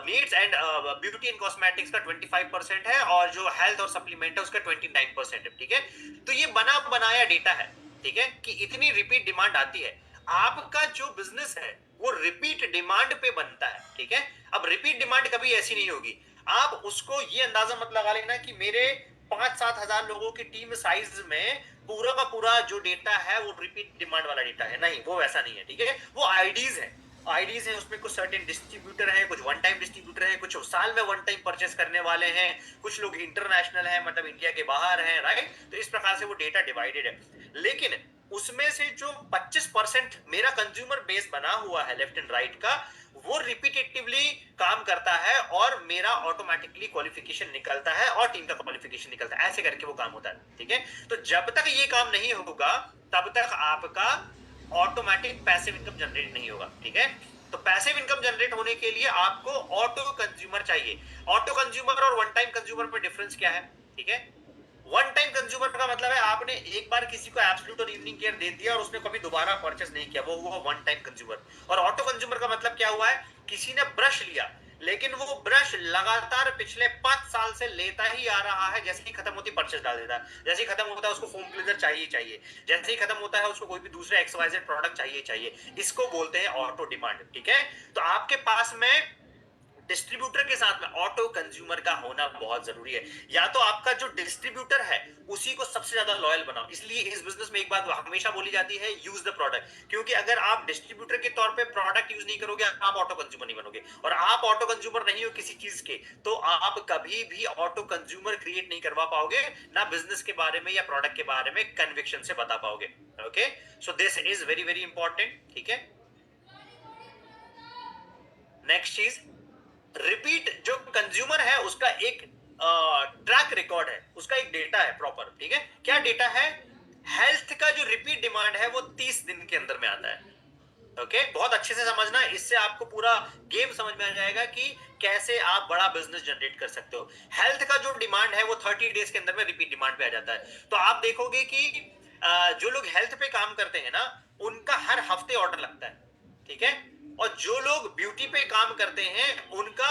needs and beauty and cosmetics का 25% है और जो हेल्थ और सप्लीमेंट है उसका 29% है। ठीक है, तो ये बना बनाया डेटा है। ठीक है, कि इतनी रिपीट डिमांड आती है। आपका जो बिजनेस है वो रिपीट डिमांड पे बनता है। ठीक है। अब रिपीट डिमांड कभी ऐसी नहीं होगी। आप उसको ये अंदाजा मत लगा लेना कि मेरे 5-7 हजार लोगों की टीम साइज में पूरा का पूरा जो डेटा है वो रिपीट डिमांड वाला डेटा है, नहीं, वो वैसा नहीं है, ठीक है। वो आईडीज है, आईडीज है, उसमें कुछ सर्टेन डिस्ट्रीब्यूटर है, कुछ वन टाइम डिस्ट्रीब्यूटर है, कुछ साल में वन टाइम परचेस करने वाले हैं, कुछ लोग इंटरनेशनल है, मतलब इंडिया के बाहर हैं, राइट। तो इस प्रकार से वो डेटा डिवाइडेड है। लेकिन उसमें से जो 25% मेरा कंज्यूमर बेस बना हुआ है लेफ्ट एंड राइट का, वो रिपीटेटिवली काम करता है और मेरा ऑटोमेटिकली क्वालिफिकेशन निकलता है और टीम का क्वालिफिकेशन निकलता है, ऐसे करके वो काम होता है, ठीक है। तो जब तक ये काम नहीं होगा तब तक आपका ऑटोमेटिक पैसिव इनकम जनरेट नहीं होगा, ठीक है। तो पैसिव इनकम जनरेट होने के लिए आपको ऑटो कंज्यूमर चाहिए। ऑटो कंज्यूमर और वन टाइम कंज्यूमर में डिफरेंस क्या है, ठीक है। वन टाइम कंज्यूमर का मतलब है आपने एक बार किसी को एब्सोल्यूट और इवनिंग केयर दे दिया और उसने कभी दोबारा परचेस नहीं किया, वो हुआ वन टाइम कंज्यूमर। और ऑटो कंज्यूमर का मतलब क्या हुआ है, किसी ने ब्रश लिया लेकिन वो ब्रश लगातार पिछले 5 साल से लेता ही आ रहा है, जैसे ही खत्म होती परचेस डाल देता है, जैसे ही खत्म होता है उसको फोम क्लीनर चाहिए चाहिए, जैसे ही खत्म होता है उसको कोई भी दूसरा एक्सवाइजेड प्रोडक्ट चाहिए चाहिए। इसको बोलते हैं ऑटो डिमांड, ठीक है। तो आपके पास में डिस्ट्रीब्यूटर के साथ में ऑटो कंज्यूमर का होना बहुत जरूरी है। या तो आपका जो डिस्ट्रीब्यूटर है उसी को सबसे ज्यादा लॉयल बनाओ। इसलिए इस बिजनेस में एक बात हमेशा बोली जाती है, यूज द प्रोडक्ट, क्योंकि अगर आप डिस्ट्रीब्यूटर के तौर पे प्रोडक्ट यूज नहीं करोगे आप ऑटो कंज्यूमर नहीं बनोगे, और आप ऑटो कंज्यूमर नहीं हो किसी चीज के तो आप कभी भी ऑटो कंज्यूमर क्रिएट नहीं करवा पाओगे, ना बिजनेस के बारे में या प्रोडक्ट के बारे में कन्विक्शन से बता पाओगे। Okay, so this is very very important, ठीक है। नेक्स्ट चीज, रिपीट जो कंज्यूमर है उसका एक ट्रैक रिकॉर्ड है, उसका एक डेटा है प्रॉपर, ठीक है। क्या डेटा है, हेल्थ का जो रिपीट डिमांड है वो 30 दिन के अंदर में आता है। ओके, बहुत अच्छे से समझना, इससे आपको पूरा गेम समझ में आ जाएगा कि कैसे आप बड़ा बिजनेस जनरेट कर सकते हो। हेल्थ का जो डिमांड है वो 30 डेज के अंदर में रिपीट डिमांड पे आ जाता है। तो आप देखोगे कि जो लोग हेल्थ पे काम करते हैं ना उनका हर हफ्ते ऑर्डर लगता है, ठीक है। और जो लोग ब्यूटी पे काम करते हैं उनका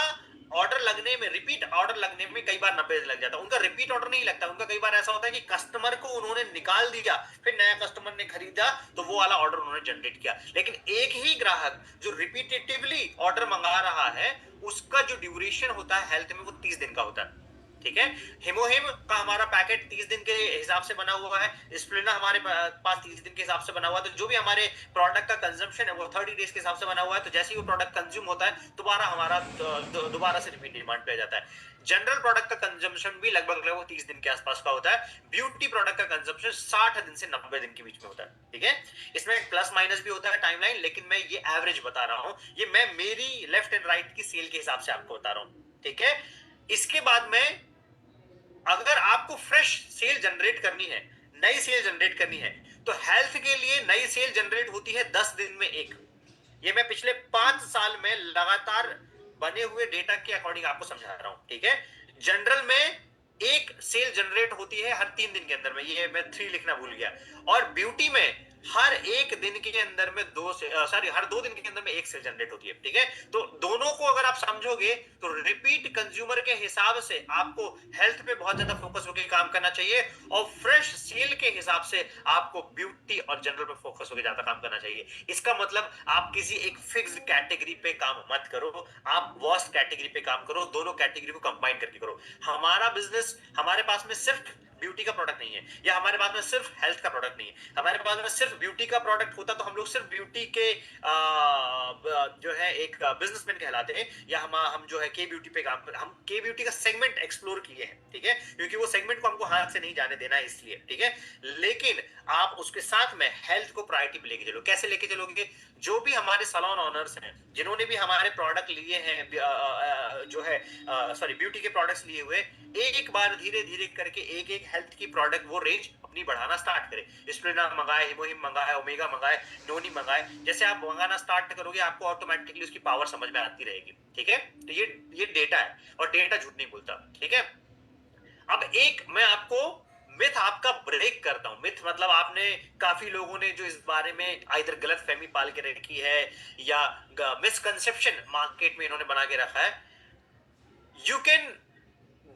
ऑर्डर लगने में, रिपीट ऑर्डर लगने में कई बार 90 दिन लग जाता है। उनका रिपीट ऑर्डर नहीं लगता, उनका कई बार ऐसा होता है कि कस्टमर को उन्होंने निकाल दिया, फिर नया कस्टमर ने खरीदा तो वो वाला ऑर्डर उन्होंने जनरेट किया। लेकिन एक ही ग्राहक जो रिपीटेटिवली ऑर्डर मंगा रहा है उसका जो ड्यूरेशन होता है हेल्थ में वो 30 दिन का होता है, ठीक है। हिमोहिम का हमारा पैकेट 30 दिन के हिसाब से बना हुआ है, स्प्लेना हमारे पास 30 दिन के हिसाब से बना हुआ है। तो जो भी हमारे प्रोडक्ट का कंजम्पशन है वो 30 डेज के हिसाब से बना हुआ है। तो जैसे ही वो प्रोडक्ट कंज्यूम होता है दोबारा हमारा दोबारा से रिपीट डिमांड पे आ जाता है। जनरल प्रोडक्ट का कंजम्पशन भी लगभग 30 दिन के आसपास का होता है। ब्यूटी प्रोडक्ट का कंजम्पशन 60 दिन से 90 दिन के बीच में होता है, ठीक है। इसमें प्लस माइनस भी होता है टाइमलाइन, लेकिन मैं ये एवरेज बता रहा हूं, ये मैं मेरी लेफ्ट एंड राइट की सेल के हिसाब से आपको बता रहा हूं, ठीक है। इसके बाद में अगर आपको फ्रेश सेल जनरेट करनी है, नई सेल जनरेट करनी है, तो हेल्थ के लिए नई सेल जनरेट होती है 10 दिन में एक। ये मैं पिछले 5 साल में लगातार बने हुए डेटा के अकॉर्डिंग आपको समझा रहा हूं, ठीक है। जनरल में एक सेल जनरेट होती है हर 3 दिन के अंदर में, ये मैं 3 लिखना भूल गया। और ब्यूटी में हर एक दिन के अंदर में हर 2 दिन के अंदर में एक सेल जनरेट होती है, ठीक है। तो दोनों को अगर आप समझोगे तो रिपीट कंज्यूमर के हिसाब से आपको हेल्थ पे बहुत ज्यादा फोकस होकर काम करना चाहिए, और फ्रेश सेल के हिसाब से आपको ब्यूटी और जनरल पे फोकस होकर ज्यादा काम करना चाहिए। इसका मतलब आप किसी एक फिक्स्ड कैटेगरी पे काम मत करो, आप वर्स्ट कैटेगरी पे काम करो, दोनों कैटेगरी को कंबाइन करके करो। हमारा बिजनेस, हमारे पास में सिर्फ ब्यूटी का प्रोडक्ट नहीं है, या हमारे पास में सिर्फ हेल्थ का प्रोडक्ट नहीं है। हमारे पास में सिर्फ ब्यूटी का प्रोडक्ट होता तो हम लोग सिर्फ ब्यूटी के जो है एक बिजनेसमैन कहलाते हैं, या हम जो है के ब्यूटी पे काम कर, हम के ब्यूटी का सेगमेंट एक्सप्लोर किए हैं, ठीक है, क्योंकि वो सेगमेंट को हमको हाथ से नहीं जाने देना है इसलिए, ठीक है। लेकिन आप उसके साथ में हेल्थ को प्रायोरिटी पे लेके चलो। कैसे लेके चलोगे, जो भी हमारे सैलून ओनर्स हैं जिन्होंने भी हमारे प्रोडक्ट लिए हैं, जो है सॉरी ब्यूटी के प्रोडक्ट्स लिए हुए, एक बार धीरे धीरे करके एक एक हेल्थ की प्रोडक्ट वो रेंज अपनी बढ़ाना स्टार्ट करे। स्प्लेना मंगाए, हिमोहिम मंगाए, ओमेगा मंगाए, नोनी मंगाए। जैसे आप मंगाना स्टार्ट करोगे आपको ऑटोमेटिकली उसकी पावर समझ में आती रहेगी, ठीक है। तो ये डेटा है और डेटा झूठ नहीं बोलता, ठीक है। अब एक मैं आपको मिथ आपका ब्रेक करता हूं। मिथ मतलब आपने, काफी लोगों ने जो इस बारे में इधर गलत फहमी पाल के रखी है या मिसकंसेप्शन मार्केट में इन्होंने बना के रखा है। You can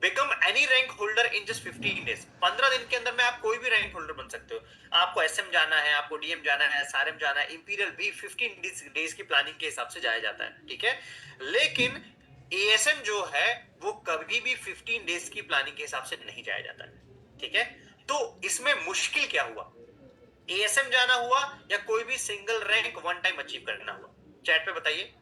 become any rank holder in just 15 days. 15 दिन के अंदर में आप कोई भी रैंक होल्डर बन सकते हो। आपको एसएम जाना है, आपको डीएम जाना है, एसआरएम जाना है, इंपीरियल भी 15 डेज की प्लानिंग के हिसाब से जाया जाता है, ठीक है। लेकिन एएसएम जो है वो कभी भी 15 डेज की प्लानिंग के हिसाब से नहीं जाया जाता है, ठीक है। तो इसमें मुश्किल क्या हुआ, एएसएम जाना हुआ या कोई भी single rank one time achieve करना हुआ? चैट पे बताइए,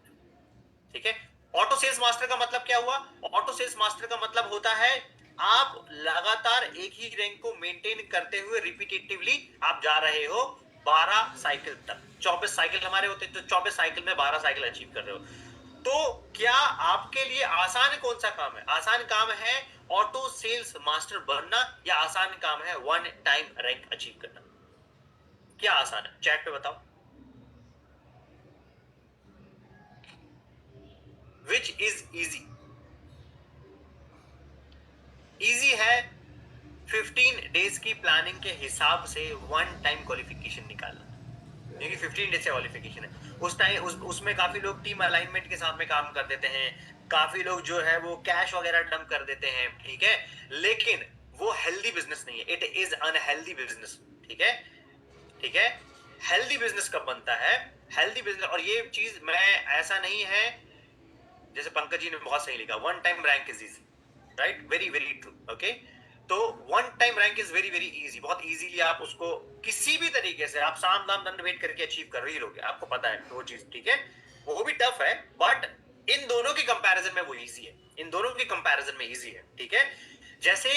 ठीक है। ऑटो सेल्स मास्टर का मतलब क्या हुआ? ऑटो सेल्स मास्टर का मतलब होता है आप लगातार एक ही रैंक को मेंटेन करते हुए रिपीटेटिवली आप जा रहे हो 12 साइकिल तक। 24 साइकिल हमारे होते हैं, तो 24 साइकिल में 12 साइकिल अचीव कर रहे हो। तो क्या आपके लिए आसान कौन सा काम है? आसान काम है ऑटो सेल्स मास्टर बनना, या आसान काम है वन टाइम रैंक अचीव करना? क्या आसान है? चैट पे बताओ। Which is easy? इजी है 15 डेज की प्लानिंग के हिसाब से वन टाइम क्वालिफिकेशन निकालना, क्योंकि 15 डेज से क्वालिफिकेशन है। उस टाइम उसमें काफी लोग टीम अलाइनमेंट के साथ में काम कर देते हैं, काफी लोग जो है वो कैश वगैरह डंप कर देते हैं, ठीक है। लेकिन वो हेल्दी बिजनेस नहीं है, इट इज अनहेल्दी बिजनेस, ठीक है, ठीक है। हेल्दी बिजनेस कब बनता है? हेल्दी बिजनेस, और ये चीज मैं ऐसा नहीं है, जैसे पंकज जी ने बहुत सही लिखा, one time rank is easy, right, very very true, okay. तो one time rank is very very easy, बहुत इजीली आप उसको किसी भी तरीके से आप साम दाम दंड भेद करके अचीव कर ही लोगे, आपको पता है वो चीज, ठीक है। वो भी टफ है, बट इन दोनों की कंपैरिजन में वो इजी है, इन दोनों की कंपैरिजन में इजी है, ठीक है। जैसे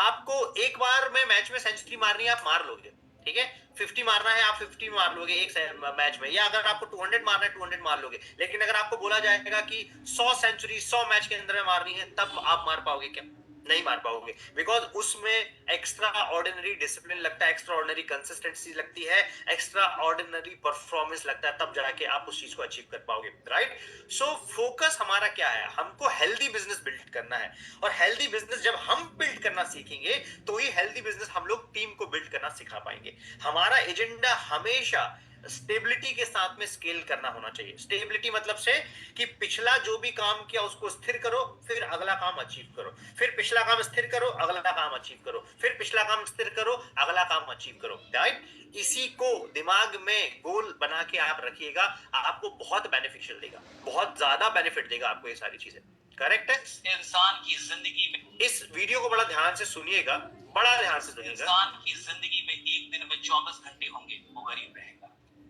आपको एक बार में मैच में सेंचुरी मारनी है, आप मार लोगे, ठीक है। 50 मारना है, आप 50 मार लोगे एक मैच में, या अगर आपको 200 मारना है 200 मार लोगे। लेकिन अगर आपको बोला जाएगा कि 100 सेंचुरी 100 मैच के अंदर में मारनी है, तब आप मार पाओगे क्या? नहीं मार पाओगे, बिकॉज उसमें एक्स्ट्रा ऑर्डिनरी डिसिप्लिन लगता है, एक्स्ट्रा ऑर्डिनरी कंसिस्टेंसी लगती है, एक्स्ट्रा ऑर्डिनरी परफॉर्मेंस लगता है, तब जाके आप उस चीज को अचीव कर पाओगे, राइट। सो फोकस हमारा क्या है? हमको हेल्दी बिजनेस बिल्ड करना है, और हेल्दी बिजनेस जब हम बिल्ड करना सीखेंगे तो ही हेल्दी बिजनेस हम लोग टीम को बिल्ड करना सिखा पाएंगे। हमारा एजेंडा हमेशा स्टेबिलिटी के साथ में स्केल करना होना चाहिए। स्टेबिलिटी मतलब से कि पिछला जो भी काम किया उसको स्थिर करो, फिर अगला काम अचीव करो, फिर पिछला काम स्थिर करो, अगला काम अचीव करो, फिर पिछला काम स्थिर करो, अगला काम अचीव करो, राइट। इसी को दिमाग में गोल बना के आप रखिएगा, आपको बहुत बेनिफिशियल देगा, बहुत ज्यादा बेनिफिट देगा आपको ये सारी चीजें, करेक्ट है। इंसान की जिंदगी में, इस वीडियो को बड़ा ध्यान से सुनिएगा, बड़ा ध्यान से सुनिएगा। इंसान की जिंदगी में एक दिन में 24 घंटे होंगे, वो गरीब रहेगा,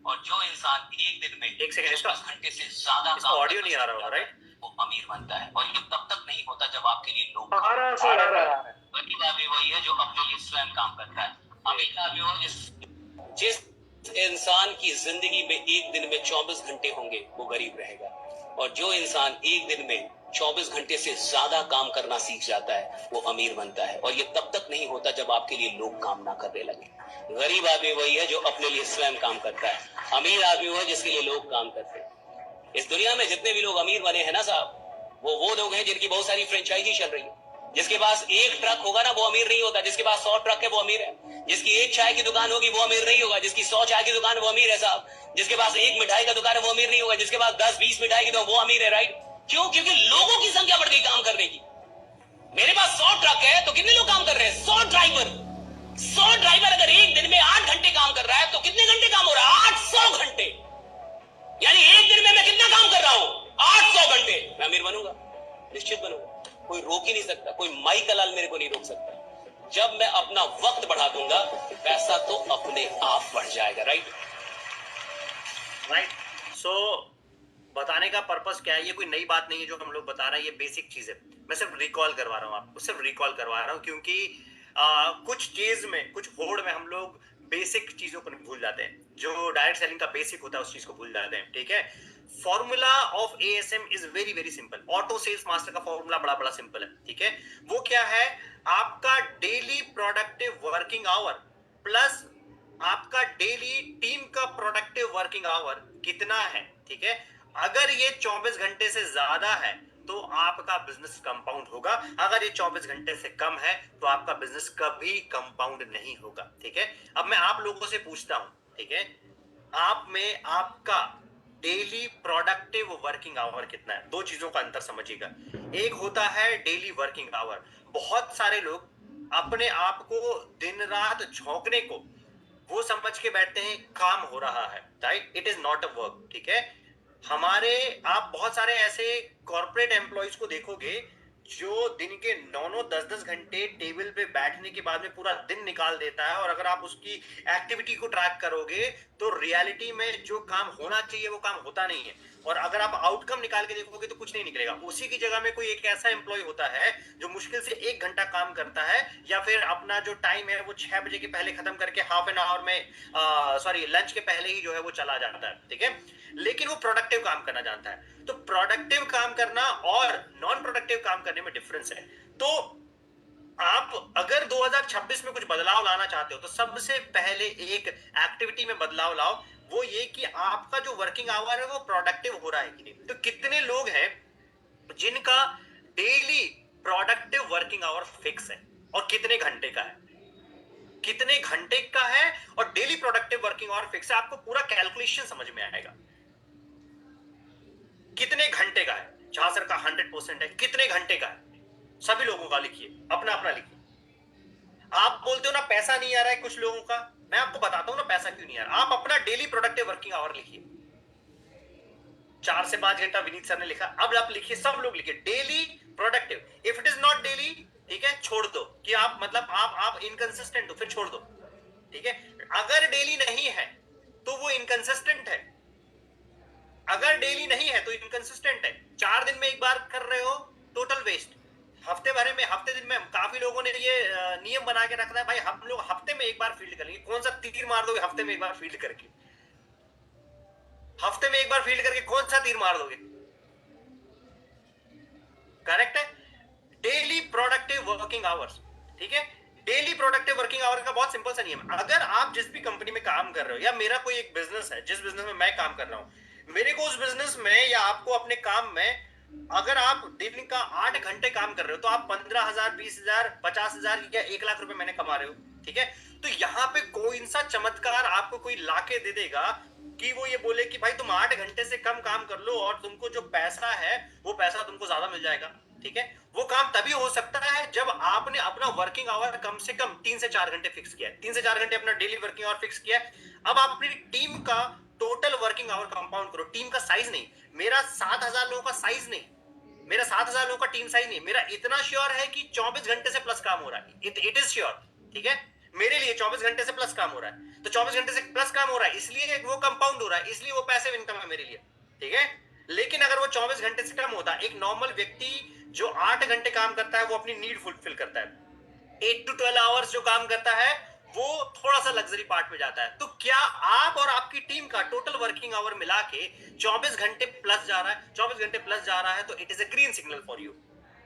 और जो इंसान एक दिन में 24 घंटे से ज्यादा काम ऑडियो नहीं आ रहा होगा, राइट, वो अमीर बनता है। और ये तब तक नहीं होता जब आपके लिए लोग, गरीब आदमी वही है जो अपने लिए स्वयं काम करता है। अमीर आदमी वो जिस इंसान की जिंदगी में एक दिन में 24 घंटे होंगे, वो गरीब रहेगा, और जो इंसान एक दिन में 24 घंटे से ज्यादा काम करना सीख जाता है, वो अमीर बनता है। और ये तब तक नहीं होता जब आपके लिए लोग काम ना करने लगे। गरीब आदमी वही है जो अपने लिए स्वयं काम करता है, अमीर आदमी वो है जिसके लिए लोग काम करते हैं। इस दुनिया में जितने भी लोग अमीर बने हैं ना साहब, वो लोग हैं जिनकी बहुत सारी फ्रेंचाइजी चल रही है। जिसके पास एक ट्रक होगा ना, वो अमीर नहीं होता। जिसके पास 100 ट्रक है, वो अमीर है। जिसकी एक चाय की दुकान होगी, वो अमीर नहीं होगा। जिसकी 100 चाय की दुकान, वो अमीर है साहब। जिसके पास एक मिठाई का दुकान है, वो अमीर नहीं होगा। जिसके पास 10-20 मिठाई की, तो वो अमीर है, राइट। क्यों? क्योंकि लोगों की संख्या बढ़ गई काम करने की। मेरे पास 100 ट्रक है, तो कितने लोग काम कर रहे हैं? 100 ड्राइवर। 100 ड्राइवर अगर एक दिन में 8 घंटे काम कर रहा है, तो कितने घंटे काम हो रहा है? 800 घंटे। यानी एक दिन में मैं कितना काम कर रहा हूं? 800 घंटे। मैं अमीर बनूंगा, निश्चित बनूंगा। कोई रोक ही नहीं सकता, कोई माई का लाल मेरे को नहीं रोक सकता। जब मैं अपना वक्त बढ़ा दूंगा, पैसा तो अपने आप बढ़ जाएगा, राइट, राइट। सो बताने का पर्पस क्या है? ये कोई नई बात नहीं है जो हम लोग बता रहे हैं, ये बेसिक चीज है। मैं सिर्फ रिकॉल करवा रहा हूँ आपको, सिर्फ रिकॉल करवा रहा हूँ, क्योंकि कुछ चीज में, कुछ होड़ में हम लोग बेसिक चीजों को भूल जाते हैं। जो डायरेक्ट सेलिंग का बेसिक होता है, उस चीज को भूल जाते हैं, ठीक है। Formula of ASM is very very simple. Auto sales master का फॉर्मूला बड़ा बड़ा सिंपल है, ठीक है। वो क्या है? आपका daily productive working hour plus आपका डेली टीम का प्रोडक्टिव वर्किंग आवर कितना है, ठीक है। अगर ये 24 घंटे से ज्यादा है तो आपका बिजनेस कंपाउंड होगा। अगर ये 24 घंटे से कम है तो आपका बिजनेस कभी कंपाउंड नहीं होगा, ठीक है। अब मैं आप लोगों से पूछता हूं, ठीक है, आप में आपका डेली प्रोडक्टिव वर्किंग आवर कितना है। दो चीजों का अंतर समझिएगा। एक होता है डेली वर्किंग आवर। बहुत सारे लोग अपने आप को दिन रात झोंकने को वो समझ के बैठते हैं काम हो रहा है, right? It is not a work, ठीक है। हमारे आप बहुत सारे ऐसे कॉर्पोरेट एम्प्लॉयज को देखोगे जो दिन के 9-9 10-10 घंटे टेबल पे बैठने के बाद में पूरा दिन निकाल देता है, और अगर आप उसकी एक्टिविटी को ट्रैक करोगे तो रियलिटी में जो काम होना चाहिए वो काम होता नहीं है, और अगर आप आउटकम निकाल के देखोगे तो कुछ नहीं निकलेगा। उसी की जगह में कोई एक ऐसा एम्प्लॉय होता है जो मुश्किल से 1 घंटा काम करता है, या फिर अपना जो टाइम है वो 6 बजे के पहले खत्म करके हाफ एन आवर में, सॉरी, लंच के पहले ही जो है वो चला जाता है, ठीक है। लेकिन वो प्रोडक्टिव काम करना जानता है। तो प्रोडक्टिव काम करना और नॉन प्रोडक्टिव काम करने में डिफरेंस है। तो आप अगर 2026 में कुछ बदलाव लाना चाहते हो तो सबसे पहले एक एक्टिविटी में बदलाव लाओ, वो ये कि आपका जो वर्किंग आवर है वो प्रोडक्टिव हो रहा है कि नहीं। तो कितने लोग हैं जिनका daily productive working hour fix है, और कितने घंटे का है, कितने घंटे का है, और daily productive working hour fix है। आपको पूरा कैलकुलेशन समझ में आएगा कितने घंटे का है। जहां सर का 100% है, कितने घंटे का है सभी लोगों का लिखिए, अपना अपना लिखिए। आप बोलते हो ना पैसा नहीं आ रहा है कुछ लोगों का, मैं आपको बताता हूं ना पैसा क्यों नहीं आ रहा। आप अपना डेली प्रोडक्टिव वर्किंग आवर लिखिए। 4 से 5 घंटा विनीत सर ने लिखा, अब आप लिखिए, सब लोग लिखिए daily productive. If it is not daily, ठीक है, छोड़ दो कि आप मतलब आप इनकंसिस्टेंट हो, फिर छोड़ दो, ठीक है। अगर डेली नहीं है तो वो इनकंसिस्टेंट है, अगर डेली नहीं है तो इनकंसिस्टेंट है। 4 दिन में एक बार कर रहे हो, टोटल वेस्ट। हफ्ते भरे में, हफ्ते दिन में, काफी लोगों ने ये नियम बना के रखना है, भाई हम लोग हफ्ते में एक बार फील्ड करेंगे। कौन सा तीर मार दोगे हफ्ते में एक बार फील्ड करके? हफ्ते में एक बार फील्ड करके कौन सा तीर मार दोगे? करेक्ट है, डेली प्रोडक्टिव वर्किंग आवर्स, ठीक है। डेली प्रोडक्टिव वर्किंग आवर का बहुत सिंपल सा नियम। अगर आप जिस भी कंपनी में काम कर रहे हो, या मेरा कोई एक बिजनेस है जिस बिजनेस में मैं काम कर रहा हूं, मेरे को उस बिजनेस में या आपको अपने काम में, अगर आप दिन का 8 घंटे काम कर रहे हो तो आप 15,000, 20,000, 50,000 या 1 लाख रुपए मैंने कमा रहे हो, ठीक है। तो यहाँ पे कोई सा चमत्कार आपको कोई लाके दे देगा कि वो ये बोले कि भाई तुम 8 घंटे से कम काम कर लो और तुमको जो पैसा है वो पैसा तुमको ज्यादा मिल जाएगा, ठीक है। वो काम तभी हो सकता है जब आपने अपना वर्किंग आवर कम से कम 3 से 4 घंटे फिक्स किया है, 3 से 4 घंटे अपना डेली वर्किंग आवर फिक्स किया है। अब आप अपनी टीम का टोटल वर्किंग आवर कंपाउंड करो, टीम का साइज नहीं, मेरा 7,000 लोगों का साइज नहीं, मेरा 7,000 लोगों का टीम साइज नहीं, मेरा इतना श्योर है कि 24 घंटे से प्लस काम हो रहा है, इट इज श्योर, ठीक है। मेरे लिए 24 घंटे से प्लस काम हो रहा है, तो 24 घंटे से प्लस काम हो रहा है इसलिए वो कंपाउंड हो रहा है, इसलिए वो पैसिव इनकम है मेरे लिए, ठीक है। लेकिन अगर वो 24 घंटे से कम होता, एक नॉर्मल व्यक्ति जो 8 घंटे काम करता है वो अपनी नीड फुलफिल करता है, 8 to 12 आवर्स जो काम करता है वो थोड़ा सा लग्जरी पार्ट में जाता है। तो क्या आप और आपकी टीम का टोटल वर्किंग आवर मिला के 24 घंटे प्लस जा रहा है, 24 घंटे प्लस जा रहा है, तो it is a green signal for you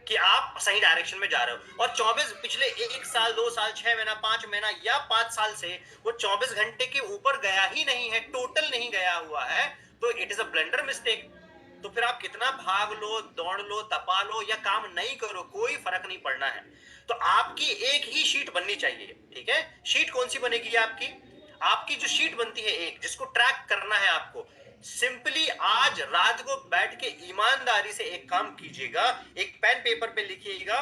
कि आप सही डायरेक्शन में जा रहे हो। और 24 पिछले 1 साल, 2 साल, 6 महीना, 5 महीना या 5 साल से वो 24 घंटे के ऊपर गया ही नहीं है, टोटल नहीं गया हुआ है, तो it is a blunder mistake. तो फिर आप कितना भाग लो, दौड़ लो, तपा लो या काम नहीं करो, कोई फर्क नहीं पड़ना है। तो आपकी एक ही शीट बननी चाहिए, ठीक है। शीट कौन सी बनेगी आपकी? आपकी जो शीट बनती है एक, जिसको ट्रैक करना है आपको, सिंपली आज रात को बैठ के ईमानदारी से एक काम कीजिएगा, एक पेन पेपर पे लिखिएगा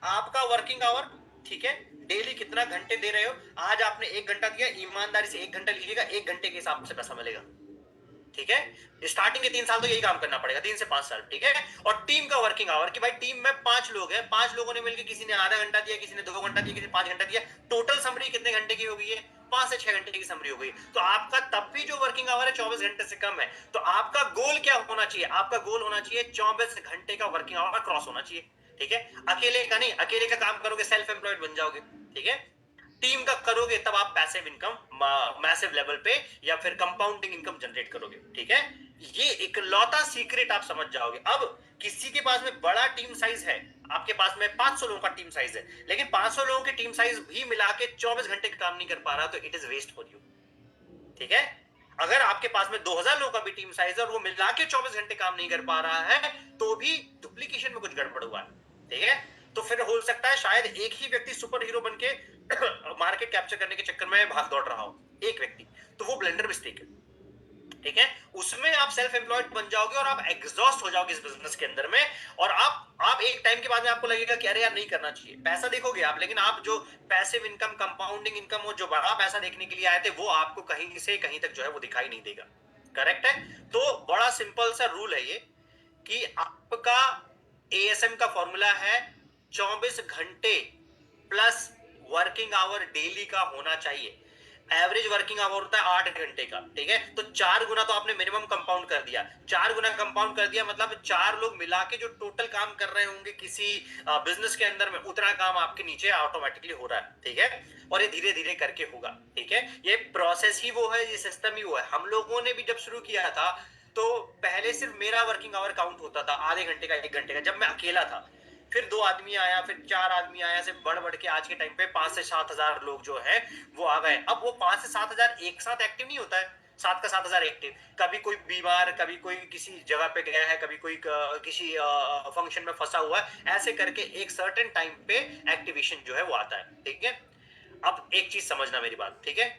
आपका वर्किंग आवर, ठीक है, डेली कितना घंटे दे रहे हो। आज आपने 1 घंटा दिया, ईमानदारी से 1 घंटा लीजिएगा, 1 घंटे के हिसाब से पैसा मिलेगा, ठीक है। स्टार्टिंग के 3 साल तो यही काम करना पड़ेगा, 3 से 5 साल, ठीक है। और टीम का वर्किंग आवर कि भाई टीम में 5 लोग हैं, 5 लोगों ने मिलकर, किसी ने आधा घंटा दिया, किसी ने 2 घंटा दिया, किसी ने 5 घंटा दिया, टोटल समरी कितने घंटे की हो गई है? 5 से 6 घंटे की समरी हो गई। तो आपका तब भी जो वर्किंग आवर है 24 घंटे से कम है। तो आपका गोल क्या होना चाहिए? आपका गोल होना चाहिए 24 घंटे का वर्किंग आवर क्रॉस होना चाहिए, ठीक है। अकेले का नहीं, अकेले का काम करोगे सेल्फ एम्प्लॉयड बन जाओगे, ठीक है। टीम का करोगे तब आप पैसिव इनकम मैसिव लेवल पे या फिर कंपाउंडिंग इनकम जनरेट करोगे, ठीक है। ये इकलौता सीक्रेट आप समझ जाओगे। अब किसी के पास में बड़ा टीम साइज है, आपके पास में 500 लोगों का टीम साइज है, लेकिन 500 लोगों की टीम साइज भी मिला के 24 घंटे का काम नहीं कर पा रहा, तो it is waste for you, ठीक है। अगर आपके पास में 2,000 लोगों का भी टीम साइज है और वो मिला के 24 घंटे काम नहीं कर पा रहा है, तो भी डुप्लीकेशन में कुछ गड़बड़ हुआ है, ठीक है। तो फिर हो सकता है शायद एक ही व्यक्ति सुपर हीरो बन के मार्केट कैप्चर करने के चक्कर में भाग दौड़ रहा हो, एक व्यक्ति, तो वो ब्लेंडर मिस्टेक है। ठीक है, उसमें आप सेल्फ एम्प्लॉयड बन जाओगे और आप एग्जॉस्ट हो जाओगे इस बिजनेस के अंदर में, और आप एक टाइम के बाद में आपको लगेगा कि अरे यार नहीं करना चाहिए। पैसा देखोगे आप, लेकिन आप जो पैसिव इनकम, कंपाउंडिंग इनकम, वो जो बड़ा पैसा देखने के लिए आए थे, वो आपको कहीं से कहीं तक जो है वो दिखाई नहीं देगा। करेक्ट है? तो बड़ा सिंपल सा रूल है ये कि आपका एएसएम का फॉर्मूला है 24 घंटे प्लस वर्किंग आवर डेली का होना चाहिए। एवरेज वर्किंग आवर होता है 8 घंटे का, ठीक है? तो 4 गुना तो आपने मिनिमम कंपाउंड कर दिया। 4 गुना कंपाउंड कर दिया मतलब 4 लोग मिला के जो टोटल काम कर रहे होंगे किसी बिजनेस के अंदर में, उतना काम आपके नीचे ऑटोमेटिकली हो रहा है, ठीक है? और ये धीरे धीरे करके होगा, ठीक है? ये प्रोसेस ही वो है, ये सिस्टम ही वो है। हम लोगों ने भी जब शुरू किया था तो पहले सिर्फ मेरा वर्किंग आवर काउंट होता था, आधे घंटे का, 1 घंटे का, जब मैं अकेला था। फिर 2 आदमी आया, फिर 4 आदमी आया, ऐसे बढ़ बढ़ के आज के टाइम पे 5 से 7 हजार लोग जो है वो आ गए। अब वो 5 से 7 हजार एक साथ एक्टिव नहीं होता है, 7 का 7 हजार एक्टिव। कभी कोई बीमार, कभी कोई किसी जगह पे गया है, कभी कोई किसी फंक्शन में फंसा हुआ है, ऐसे करके एक सर्टेन टाइम पे एक्टिवेशन जो है वो आता है, ठीक है? अब एक चीज समझना मेरी बात, ठीक है?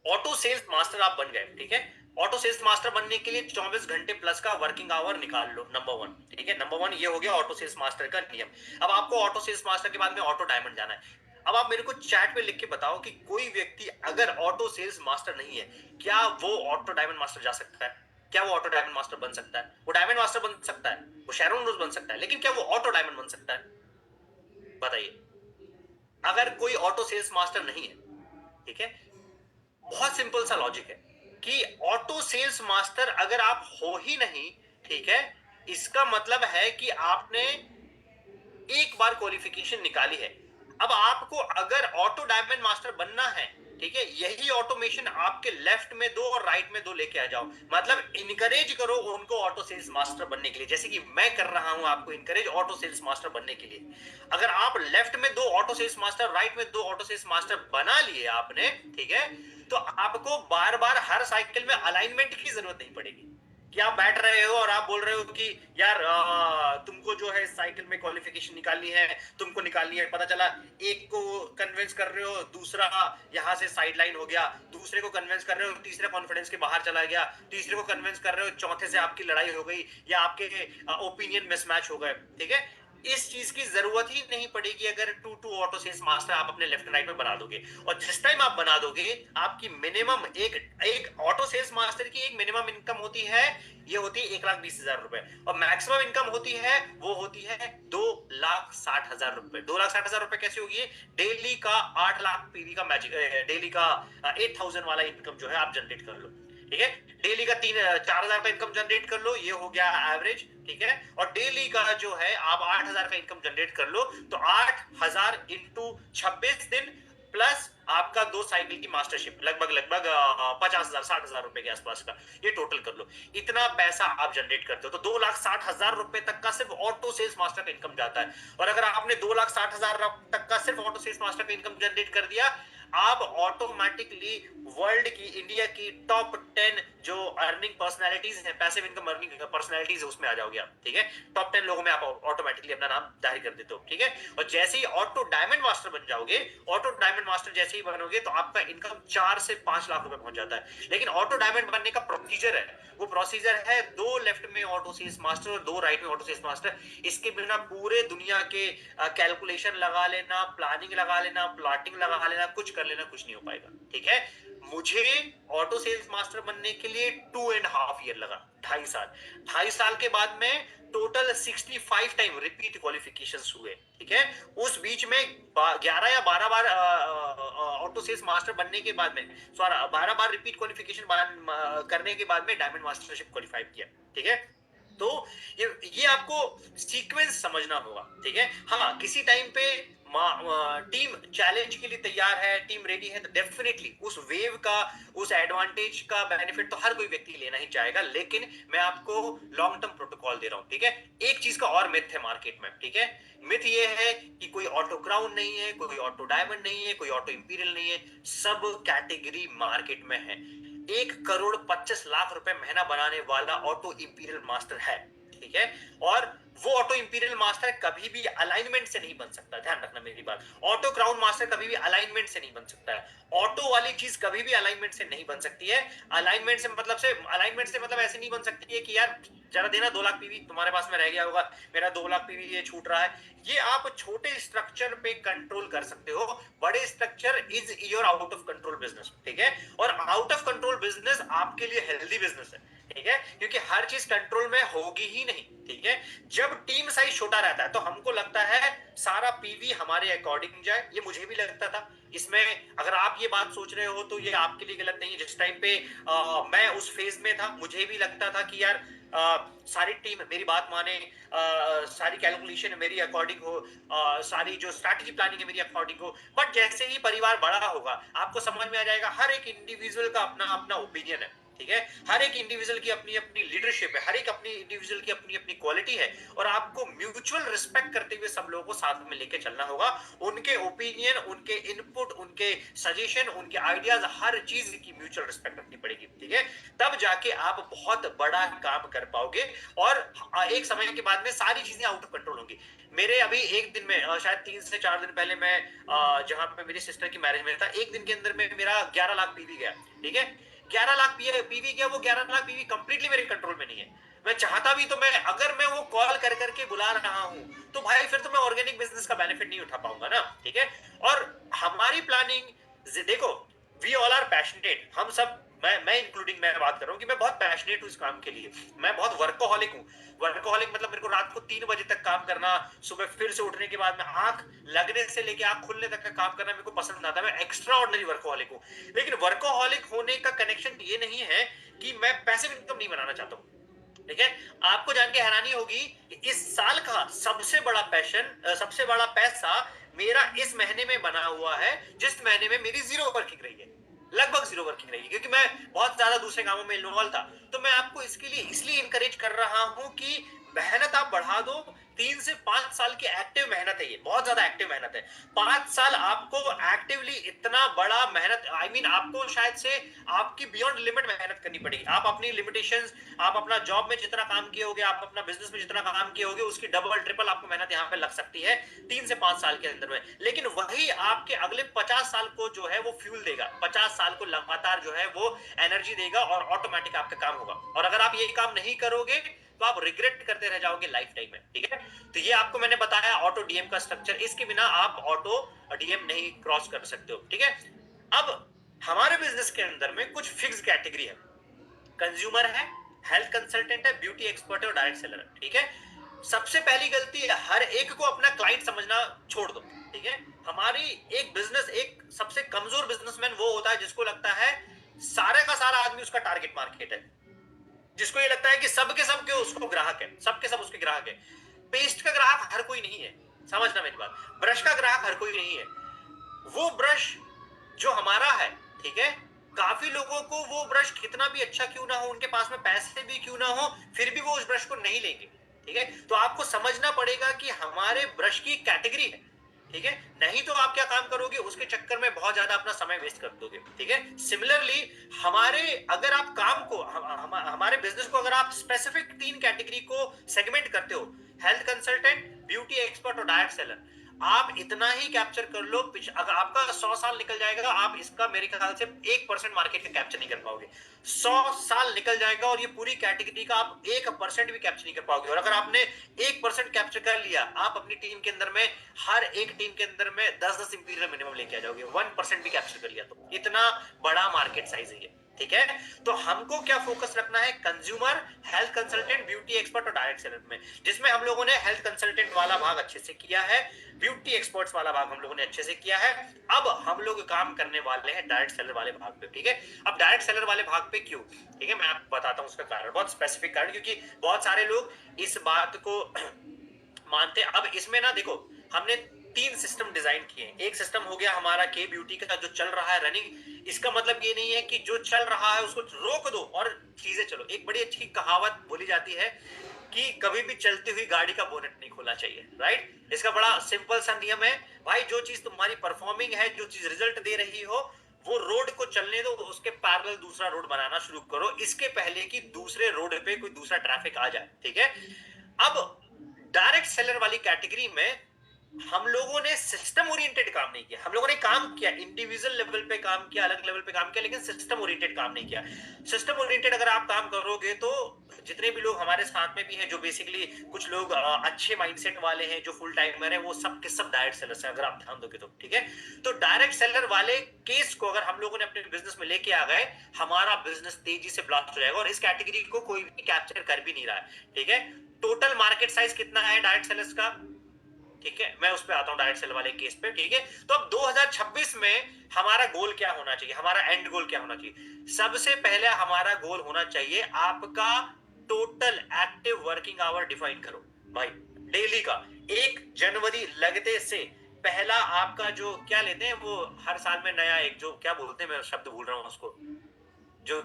ऑटो सेल्स मास्टर आप बन गए, ठीक है? ऑटो सेल्स मास्टर बनने के लिए 24 घंटे प्लस का वर्किंग आवर निकाल लो, नंबर 1, ठीक है? नंबर 1 ये हो गया ऑटो सेल्स मास्टर का नियम। अब आपको ऑटो सेल्स मास्टर के बाद में ऑटो डायमंड जाना है। अब आप मेरे को चैट पे लिख के बताओ कि कोई व्यक्ति अगर ऑटो सेल्स मास्टर नहीं है, क्या वो ऑटो डायमंड मास्टर जा सकता है? क्या वो ऑटो डायमंड मास्टर बन सकता है? वो डायमंड मास्टर बन सकता है, वो शेरोन रोज बन सकता है, लेकिन क्या वो ऑटो डायमंड बन सकता है? बताइए। अगर कोई ऑटो सेल्स मास्टर नहीं है, ठीक है, बहुत सिंपल सा लॉजिक है कि ऑटो सेल्स मास्टर अगर आप हो ही नहीं, ठीक है, इसका मतलब है कि आपने एक बार क्वालिफिकेशन निकाली है। अब आपको अगर ऑटो डायमंड मास्टर बनना है, ठीक है, यही ऑटोमेशन आपके लेफ्ट में दो और राइट में दो लेके आ जाओ। मतलब इनकरेज करो उनको ऑटो सेल्स मास्टर बनने के लिए, जैसे कि मैं कर रहा हूं आपको इनकरेज ऑटो सेल्स मास्टर बनने के लिए। अगर आप लेफ्ट में दो ऑटो सेल्स मास्टर, राइट में दो ऑटो सेल्स मास्टर बना लिए आपने, ठीक है, तो आपको बार बार हर साइकिल में अलाइनमेंट की जरूरत नहीं पड़ेगी कि आप बैठ रहे हो और आप बोल रहे हो कि यार तुमको जो है साइकिल में क्वालिफिकेशन निकालनी है, तुमको निकालनी है, पता चला एक को कन्विंस कर रहे हो, दूसरा यहाँ से साइड लाइन हो गया, दूसरे को कन्विंस कर रहे हो, तीसरे कॉन्फिडेंस के बाहर चला गया, तीसरे को कन्विंस कर रहे हो, चौथे से आपकी लड़ाई हो गई या आपके ओपिनियन मिसमैच हो गए, ठीक है? इस चीज की जरूरत ही नहीं पड़ेगी अगर 2 ऑटो सेल्स मास्टर आप अपने लेफ्ट राइट में बना दोगे। और जिस टाइम आप बना दोगे, आपकी मिनिमम एक ऑटो सेल्स मास्टर की एक मिनिमम इनकम होती है, ये होती है 1,20,000 रुपए, और मैक्सिमम इनकम होती है वो होती है 2,60,000 रुपए। 2,60,000 रुपए कैसे होगी? डेली का 8 लाख पीवी का मैजिक, डेली का 8,000 वाला इनकम जो है आप जनरेट कर लो, ठीक है? डेली का 4,000 का इनकम जनरेट कर लो, ये हो गया एवरेज, ठीक है? और डेली का जो है आप 8,000 का इनकम जनरेट कर लो, तो 8,000 इंटू 26 दिन प्लस आपका 2 साइकिल की मास्टरशिप, लगभग लगभग 50,000 60,000 रुपए के आसपास का, ये टोटल कर लो। इतना पैसा आप जनरेट करते हो तो 2,60,000 रुपए तक का सिर्फ ऑटो सेल्स मास्टर का इनकम जाता है। और अगर आपने 2,60,000 तक का सिर्फ ऑटो सेल्स मास्टर का इनकम जनरेट कर दिया, आप ऑटोमेटिकली वर्ल्ड की, इंडिया की टॉप 10 जो अर्निंग पर्सनैलिटीज है, पैसिव इनकम अर्निंग पर्सनैलिटीज है, उसमें आ जाओगे आप, ठीक है? टॉप 10 लोगों में आप ऑटोमेटिकली अपना नाम जाहिर कर देते हो, ठीक है? और जैसे ही ऑटो डायमंड मास्टर बन जाओगे, ऑटो डायमंड मास्टर जैसे ही बनोगे तो आपका इनकम 4 से 5 लाख रुपए पहुंच जाता है। लेकिन ऑटो डायमंड बनने का प्रोसीजर है, वो प्रोसीजर है 2 लेफ्ट में ऑटो सेल्स मास्टर और 2 राइट में ऑटो सेल्स मास्टर। इसके बिना पूरे दुनिया के कैलकुलेशन लगा लेना, प्लानिंग लगा लेना, प्लॉटिंग लगा लेना, कुछ कर लेना, कुछ नहीं हो पाएगा, ठीक है? मुझे ऑटो सेल्स मास्टर बनने के लिए 2.5 ईयर लगा, 2.5 साल। 2.5 साल के बाद में टोटल 65 टाइम रिपीट क्वालिफिकेशंस हुए, ठीक है? उस बीच में 11 या 12 बार ऑटो सेल्स मास्टर बनने के बाद में, सॉरी, 12 बार रिपीट क्वालिफिकेशन करने के बाद में डायमंड मास्टरशिप क्वालिफाई किया, ठीक है? तो ये आपको सीक्वेंस समझना होगा, ठीक है? हाँ, किसी टाइम पे टीम चैलेंज के लिए तैयार है, टीम रेडी है, तो डेफिनेटली उस वेव का, उस एडवांटेज का बेनिफिट तो हर कोई व्यक्ति लेना ही चाहेगा। लेकिन मैं आपको लॉन्ग टर्म प्रोटोकॉल दे रहा हूं, ठीक है? एक चीज का और मिथ है मार्केट में, ठीक है? मिथ ये है कि कोई ऑटो क्राउन नहीं है, कोई ऑटो डायमंड नहीं है, कोई ऑटो इंपीरियल नहीं है। सब कैटेगरी मार्केट में है। 1,25,00,000 रुपए महीना बनाने वाला ऑटो इंपीरियल मास्टर है, ठीक है? और वो ऑटो इंपीरियल मास्टर कभी भी अलाइनमेंट से नहीं बन सकता, ध्यान रखना मेरी बात। ऑटो क्राउन मास्टर कभी भी अलाइनमेंट से नहीं बन सकता है। ऑटो वाली चीज कभी भी अलाइनमेंट से नहीं बन सकती है। अलाइनमेंट से मतलब ऐसे नहीं बन सकती है कि यार जरा देना 2 लाख पीवी, तुम्हारे पास में रह गया होगा, मेरा 2 लाख पीवी ये छूट रहा है। ये आप छोटे स्ट्रक्चर पे कंट्रोल कर सकते हो, बड़े structure is your out of control business, ठीक है। और आउट ऑफ कंट्रोल बिजनेस आपके लिए हेल्दी बिजनेस है, ठीक है, क्योंकि हर चीज कंट्रोल में होगी ही नहीं, ठीक है। जब टीम साइज छोटा रहता है तो हमको लगता है सारा पीवी हमारे अकॉर्डिंग जाए, ये मुझे भी लगता था। इसमें अगर आप ये बात सोच रहे हो तो ये आपके लिए गलत नहीं है। जिस टाइम पे मैं उस फेज में था, मुझे भी लगता था कि यार सारी टीम मेरी बात माने, सारी कैलकुलेशन मेरी अकॉर्डिंग हो, सारी जो स्ट्रैटेजी प्लानिंग है मेरी अकॉर्डिंग हो। बट जैसे ही परिवार बड़ा होगा आपको समझ में आ जाएगा हर एक इंडिविजुअल का अपना अपना ओपिनियन है, ठीक है। हर एक इंडिविजुअल की अपनी अपनी लीडरशिप है, हर एक अपनी इंडिविजुअल की अपनी अपनी क्वालिटी है, और आपको म्यूचुअल रिस्पेक्ट करते हुए सब लोगों को साथ में लेके चलना होगा। उनके ओपिनियन, उनके इनपुट, उनके सजेशन, उनके आइडियाज, हर चीज की म्यूचुअल रिस्पेक्ट रखनी पड़ेगी, ठीक है। तब जाके आप बहुत बड़ा काम कर पाओगे, और एक समय के बाद में सारी चीजें आउट ऑफ कंट्रोल होंगी। मेरे अभी एक दिन में शायद 3 से 4 दिन पहले मैं जहां पे मेरी सिस्टर की मैरिज में था, एक दिन के अंदर में मेरा 11 लाख पीवी गया, ठीक है। 11 लाख पीवी गया, वो 11 लाख पीवी कंप्लीटली मेरे कंट्रोल में नहीं है। मैं चाहता भी तो मैं अगर मैं वो कॉल कर करके बुला रहा हूं तो भाई फिर तो मैं ऑर्गेनिक बिजनेस का बेनिफिट नहीं उठा पाऊंगा ना, ठीक है। और हमारी प्लानिंग देखो, वी ऑल आर पैशनेट, हम सब, मैं इंक्लूडिंग मैं बात कर रहा हूँ कि मैं बहुत पैशनेट हूँ इस काम के लिए। मैं बहुत वर्कोहॉलिक हूँ। वर्कोहॉलिक मतलब मेरे को रात को 3 बजे तक काम करना, सुबह फिर से उठने के बाद में आंख लगने से लेके आंख खुलने तक का काम करना मेरे को पसंद आता है। मैं एक्स्ट्रा ऑर्डिनरी वर्कोहॉलिक हूँ। लेकिन वर्कोहॉलिक होने का कनेक्शन ये नहीं है कि मैं पैसिव इनकम नहीं बनाना चाहता हूँ, ठीक है। आपको जान के हैरानी होगी कि इस साल का सबसे बड़ा पैशन, सबसे बड़ा पैसा मेरा इस महीने में बना हुआ है, जिस महीने में मेरी जीरो वर्किंग रही है, लगभग जीरो वर्किंग रही है, क्योंकि मैं बहुत ज्यादा दूसरे कामों में इन्वॉल्व था। तो मैं आपको इसके लिए इसलिए इंकरेज कर रहा हूं कि मेहनत आप बढ़ा दो। 3 से 5 साल की एक्टिव मेहनत है, ये बहुत ज्यादा एक्टिव मेहनत है। 5 साल आपको एक्टिवली इतना बड़ा मेहनत, आई मीन आपको शायद से आपकी बियॉन्ड लिमिट मेहनत करनी पड़ेगी। आप अपनी लिमिटेशंस, आप अपना जॉब में जितना काम किए होगे, आप अपना बिजनेस में जितना काम किए होगे, उसकी डबल ट्रिपल आपको मेहनत यहाँ पे लग सकती है 3 से 5 साल के अंदर में। लेकिन वही आपके अगले 50 साल को जो है वो फ्यूल देगा, 50 साल को लगातार जो है वो एनर्जी देगा, और ऑटोमेटिक आपका काम होगा। और अगर आप ये काम नहीं करोगे तो आप रिग्रेट करते रह जाओगे लाइफ टाइम में, ठीक है। तो ये आपको मैंने बताया ऑटो डीएम का स्ट्रक्चर, इसके बिना आप ऑटो डीएम नहीं क्रॉस कर सकते हो, ठीक है। अब हमारे बिजनेस के अंदर में कुछ फिक्स कैटेगरी है। कंज्यूमर है, हेल्थ कंसल्टेंट है, ब्यूटी एक्सपर्ट है, और डायरेक्ट सेलर है, ठीक है। सबसे पहली गलती है हर एक को अपना क्लाइंट समझना छोड़ दो, ठीक है। हमारी एक बिजनेस, एक सबसे कमजोर बिजनेसमैन वो होता है जिसको लगता है सारे का सारा आदमी उसका टारगेट मार्केट है, जिसको ये लगता है कि सबके सबके उसको ग्राहक है, सबके सब उसके ग्राहक है। पेस्ट का ग्राहक हर कोई नहीं है, समझना मेरी बात। ब्रश का ग्राहक हर कोई नहीं है। वो ब्रश जो हमारा है, ठीक है, काफी लोगों को वो ब्रश कितना भी अच्छा क्यों ना हो, उनके पास में पैसे भी क्यों ना हो, फिर भी वो उस ब्रश को नहीं लेंगे, ठीक है। तो आपको समझना पड़ेगा कि हमारे ब्रश की कैटेगरी है, ठीक है। नहीं तो आप क्या काम करोगे, उसके चक्कर में बहुत ज्यादा अपना समय वेस्ट कर दोगे, ठीक है। सिमिलरली हमारे, अगर आप काम को हमारे बिजनेस को अगर आप स्पेसिफिक 3 कैटेगरी को सेगमेंट करते हो, हेल्थ कंसल्टेंट, ब्यूटी एक्सपर्ट और डायरेक्ट सेलर, आप इतना ही कैप्चर कर लो, अगर आपका 100 साल निकल जाएगा, आप इसका मेरे ख्याल से 1% मार्केट का कैप्चर नहीं कर पाओगे। 100 साल निकल जाएगा और ये पूरी कैटेगरी का आप 1% भी कैप्चर नहीं कर पाओगे। और अगर आपने 1% कैप्चर कर लिया, आप अपनी टीम के अंदर में, हर एक टीम के अंदर में 10-10 इंपीरियल मिनिमम लेके आ जाओगे। 1% भी कैप्चर कर लिया तो इतना बड़ा मार्केट साइज है ये, ठीक है। तो हमको क्या फोकस रखना है, consumer, health consultant, beauty expert और डायरेक्ट सेलर में, जिसमें हम लोगों ने हेल्थ कंसल्टेंट वाला भाग अच्छे से किया है, ब्यूटी एक्सपर्ट्स वाला भाग हम लोगों ने अच्छे से किया है। अब हम लोग काम करने वाले हैं डायरेक्ट सेलर वाले भाग पे, ठीक है। अब डायरेक्ट सेलर वाले भाग पे क्यों, ठीक है, मैं आपको बताता हूं उसका कारण, बहुत स्पेसिफिक कारण, क्योंकि बहुत सारे लोग इस बात को मानते हैं। अब इसमें ना देखो, हमने 3 सिस्टम डिजाइन किए। एक सिस्टम हो गया हमारा के ब्यूटी का, जो चल रहा है रनिंग। इसका मतलब ये नहीं है कि जो चल रहा है उसको रोक दो और चीजें चलो। एक बड़ी अच्छी कहावत बोली जाती है कि कभी भी चलती हुई गाड़ी का बोनेट नहीं खोलना चाहिए, राइट। इसका बड़ा सिंपल सा नियम है भाई, जो चीज तुम्हारी परफॉर्मिंग है, जो चीज रिजल्ट दे रही हो, वो रोड को चलने दो, उसके पैरेलल दूसरा रोड बनाना शुरू करो, इसके पहले कि दूसरे रोड पे कोई दूसरा ट्रैफिक आ जाए, ठीक है। अब डायरेक्ट सेलर वाली कैटेगरी में हम लोगों ने सिस्टम ओरिएंटेड काम नहीं किया। हम लोगों ने काम किया, इंडिविजुअल लेवल पे काम किया, अलग लेवल पे काम किया, लेकिन सिस्टम ओरिएंटेड काम नहीं किया। सिस्टम ओरिएंटेड अगर आप काम करोगे तो जितने भी लोग हमारे साथ में भी हैं, जो बेसिकली कुछ लोग अच्छे माइंडसेट वाले हैं, जो फुल टाइमर है, वो सब के सब डायरेक्ट सेलर्स हैं, अगर आप ध्यान दोगे तो। ठीक है, तो डायरेक्ट सेलर वाले केस को अगर हम लोगों ने अपने बिजनेस में लेके आ गए, हमारा बिजनेस तेजी से ब्लास्ट हो जाएगा। और इस कैटेगरी को कोई भी कैप्चर कर भी नहीं रहा है। ठीक है, टोटल मार्केट साइज कितना है डायरेक्ट सेलर्स का? ठीक है, मैं उस पे आता हूं डायरेक्ट सेल वाले केस पे। ठीक है, तो अब 2026 में हमारा गोल क्या होना चाहिए, हमारा एंड गोल क्या होना चाहिए? सबसे पहले हमारा गोल होना चाहिए आपका total active working hour define करो भाई, डेली का। 1 जनवरी लगते से पहला आपका जो क्या लेते हैं, वो हर साल में नया एक जो क्या बोलते हैं, मैं शब्द भूल रहा हूं उसको, जो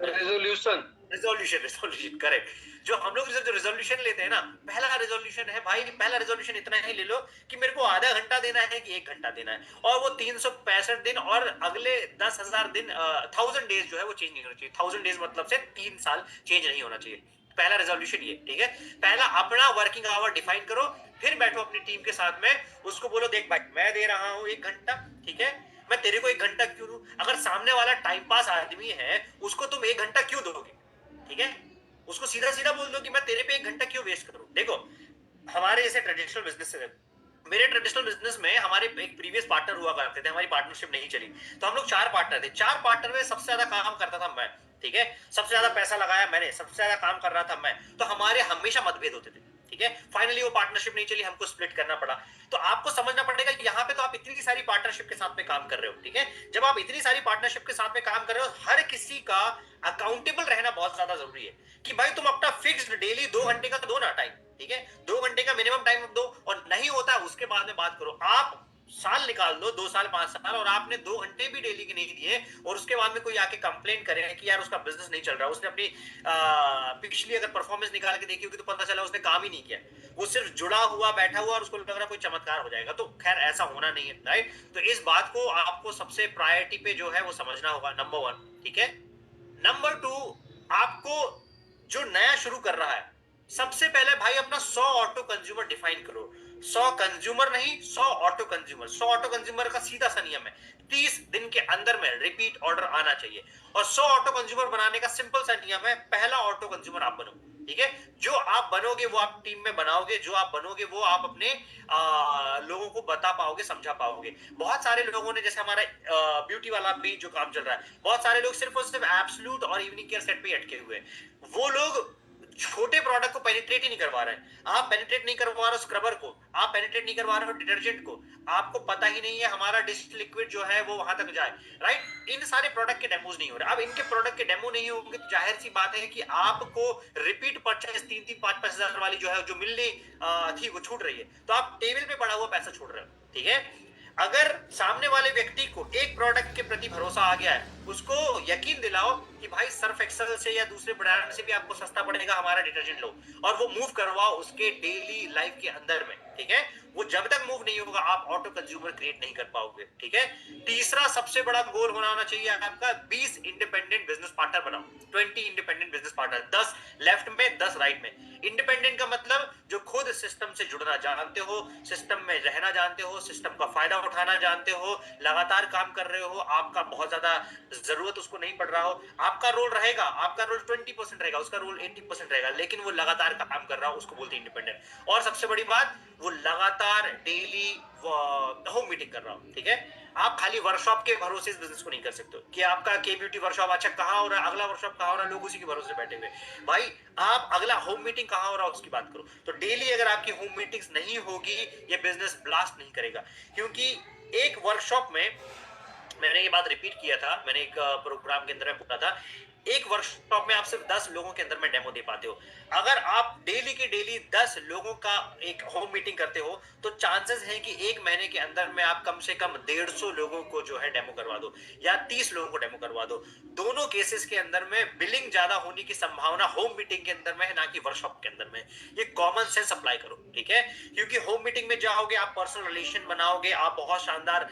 रेजोल्यूशन रेजोल्यूशन करेक्ट। जो हम लोग जो रेजोल्यूशन लेते हैं ना, पहला रेजोल्यूशन है भाई, पहला रेजोल्यूशन इतना ही ले लो कि मेरे को आधा घंटा देना है कि 1 घंटा देना है, और वो 365 दिन और अगले 10,000 दिन 1000 डेज जो है वो चेंज नहीं होना चाहिए। 1000 डेज मतलब से 3 साल चेंज नहीं होना चाहिए। पहला रेजोल्यूशन ये। ठीक है, पहला अपना वर्किंग आवर डिफाइन करो, फिर बैठो अपनी टीम के साथ में, उसको बोलो देख भाई मैं दे रहा हूं 1 घंटा, ठीक है, मैं तेरे को 1 घंटा क्यों दूं? अगर सामने वाला टाइम पास आदमी है, उसको तुम 1 घंटा क्यों दोगे? ठीक है, उसको सीधा सीधा बोल दो कि मैं तेरे पे 1 घंटा क्यों वेस्ट करूं। देखो, हमारे जैसे ट्रेडिशनल बिजनेस है, मेरे ट्रेडिशनल बिजनेस में हमारे एक प्रीवियस पार्टनर हुआ करते थे, हमारी पार्टनरशिप नहीं चली, तो हम लोग 4 पार्टनर थे। 4 पार्टनर में सबसे ज्यादा काम करता था मैं। ठीक है, सबसे ज्यादा पैसा लगाया मैंने, सबसे ज्यादा काम कर रहा था मैं, तो हमारे हमेशा मतभेद होते थे। ठीक है, फाइनली वो पार्टनरशिप नहीं चली, हमको स्प्लिट करना पड़ा। तो आपको समझना पड़ेगा कि यहाँ पे तो आप इतनी सारी पार्टनरशिप के साथ में काम कर रहे हो। ठीक है, जब आप इतनी सारी पार्टनरशिप के साथ में काम कर रहे हो, हर किसी का अकाउंटेबल रहना बहुत ज्यादा जरूरी है कि भाई तुम अपना फिक्स्ड डेली 2 घंटे का दो ना टाइम। ठीक है, 2 घंटे का मिनिमम टाइम दो, और नहीं होता है उसके बाद में बात करो। आप साल निकाल दो, 2 साल 5 साल, और आपने 2 घंटे भी डेली के नहीं दिए, और उसके बाद में कोई आके कंप्लेन करे कि यार उसका बिजनेस नहीं चल रहा, उसने अपनी पिछली अगर परफॉर्मेंस निकाल के देखी होगी तो पता चला उसने काम ही नहीं किया, वो सिर्फ जुड़ा हुआ बैठा हुआ और उसको लग रहा कोई चमत्कार हो जाएगा। तो खैर ऐसा होना नहीं है, राइट? तो इस बात को आपको सबसे प्रायोरिटी पे जो है वो समझना होगा, नंबर 1। ठीक है, नंबर 2, आपको जो नया शुरू कर रहा है, सबसे पहले भाई अपना 100 ऑटो कंज्यूमर डिफाइन करो। 100 कंज्यूमर नहीं, 100 ऑटो कंज्यूमर। 100 ऑटो कंज्यूमर का सीधा सा नियम है, 30 दिन के अंदर में रिपीट ऑर्डर आना चाहिए। और 100 ऑटो कंज्यूमर बनाने का सिंपल सा नियम है, पहला ऑटो कंज्यूमर आप बनो। ठीक है, जो आप बनोगे वो आप टीम में बनाओगे, जो आप बनोगे वो आप अपने लोगों को बता पाओगे, समझा पाओगे। बहुत सारे लोगों ने, जैसे हमारा ब्यूटी वाला भी जो काम चल रहा है, बहुत सारे लोग सिर्फ और सिर्फ एब्सोल्यूट और इवनिंग केयर सेट पे अटके हुए हैं। वो लोग छोटे प्रोडक्ट को पेनिट्रेट ही नहीं करवा रहे हैं। आप पेनिट्रेट नहीं करवा रहे हो स्क्रबर को, आप पेनिट्रेट नहीं करवा रहे हो डिटर्जेंट को, आपको पता ही नहीं है हमारा डिश लिक्विड जो है वो वहां तक जाए, राइट? इन सारे प्रोडक्ट के डेमोज नहीं हो रहे। अब इनके प्रोडक्ट के डेमो नहीं होंगे तो जाहिर सी बात है कि आपको रिपीट परचेज 3-3, 5-5 हजार वाली जो है, जो मिलनी थी, वो छूट रही है, तो आप टेबल पे पड़ा हुआ पैसा छोड़ रहे हो। ठीक है, अगर सामने वाले व्यक्ति को एक प्रोडक्ट के प्रति भरोसा आ गया है, उसको यकीन दिलाओ कि भाई सर्फ एक्सेल से या दूसरे ब्रांड से भी आपको सस्ता पड़ेगा हमारा डिटर्जेंट लो, और वो मूव करवाओ उसके डेली लाइफ के अंदर में। ठीक है, वो जब तक मूव नहीं होगा आप ऑटो कंज्यूमर क्रिएट नहीं कर पाओगे। ठीक है, तीसरा सबसे बड़ा गोल होना चाहिए आपका, 20 इंडिपेंडेंट बिजनेस पार्टनर बनाओ। 20 इंडिपेंडेंट बिजनेस पार्टनर, 10 लेफ्ट में 10 राइट में। इंडिपेंडेंट का मतलब जो खुद सिस्टम से जुड़ना जानते हो, सिस्टम में रहना जानते हो, सिस्टम का फायदा उठाना जानते हो, लगातार काम कर रहे हो, आपका बहुत ज्यादा जरूरत उसको नहीं पड़ रहा हो, आपका रोल रहेगा, आपका रोल 20% रहेगा, उसका रोल 80% रहेगा, लेकिन वो लगातार काम कर रहा हो, उसको बोलते हैं इंडिपेंडेंट। और सबसे बड़ी बात, वो लगातार डेली होम मीटिंग कर रहा हो। ठीक है, आप खाली वर्कशॉप के भरोसे इस बिजनेस को नहीं कर सकते कि आपका के ब्यूटी वर्कशॉप अच्छा कहाँ हो रहा है, अगला वर्कशॉप कहाँ हो रहा है, लोग उसी के भरोसे बैठे हुए। भाई आप अगला होम मीटिंग कहाँ हो रहा है उसकी बात करो। तो डेली अगर आपकी होम मीटिंग्स नहीं होगी, ये बिजनेस ब्लास्ट नहीं करेगा। क्योंकि एक वर्कशॉप में मैंने ये बात रिपीट किया था, मैंने एक प्रोग्राम के अंदर में बोला था, एक वर्कशॉप में आप सिर्फ 10 लोगों के अंदर में डेमो दे पाते हो। अगर आप डेली के डेली 10 लोगों का एक होम मीटिंग करते हो, तो चांसेस है कि 1 महीने के अंदर में आप कम से कम 150 लोगों को जो है डेमो करवा दो, या 30 लोगों को डेमो करवा दो। दोनों केसेस के अंदर में बिलिंग ज्यादा होने की संभावना होम मीटिंग के अंदर में है, ना कि वर्कशॉप के अंदर में। ये कॉमन सेंस अप्लाई करो। ठीक है, क्योंकि होम मीटिंग में जाओगे, आप पर्सनल रिलेशन बनाओगे, आप बहुत शानदार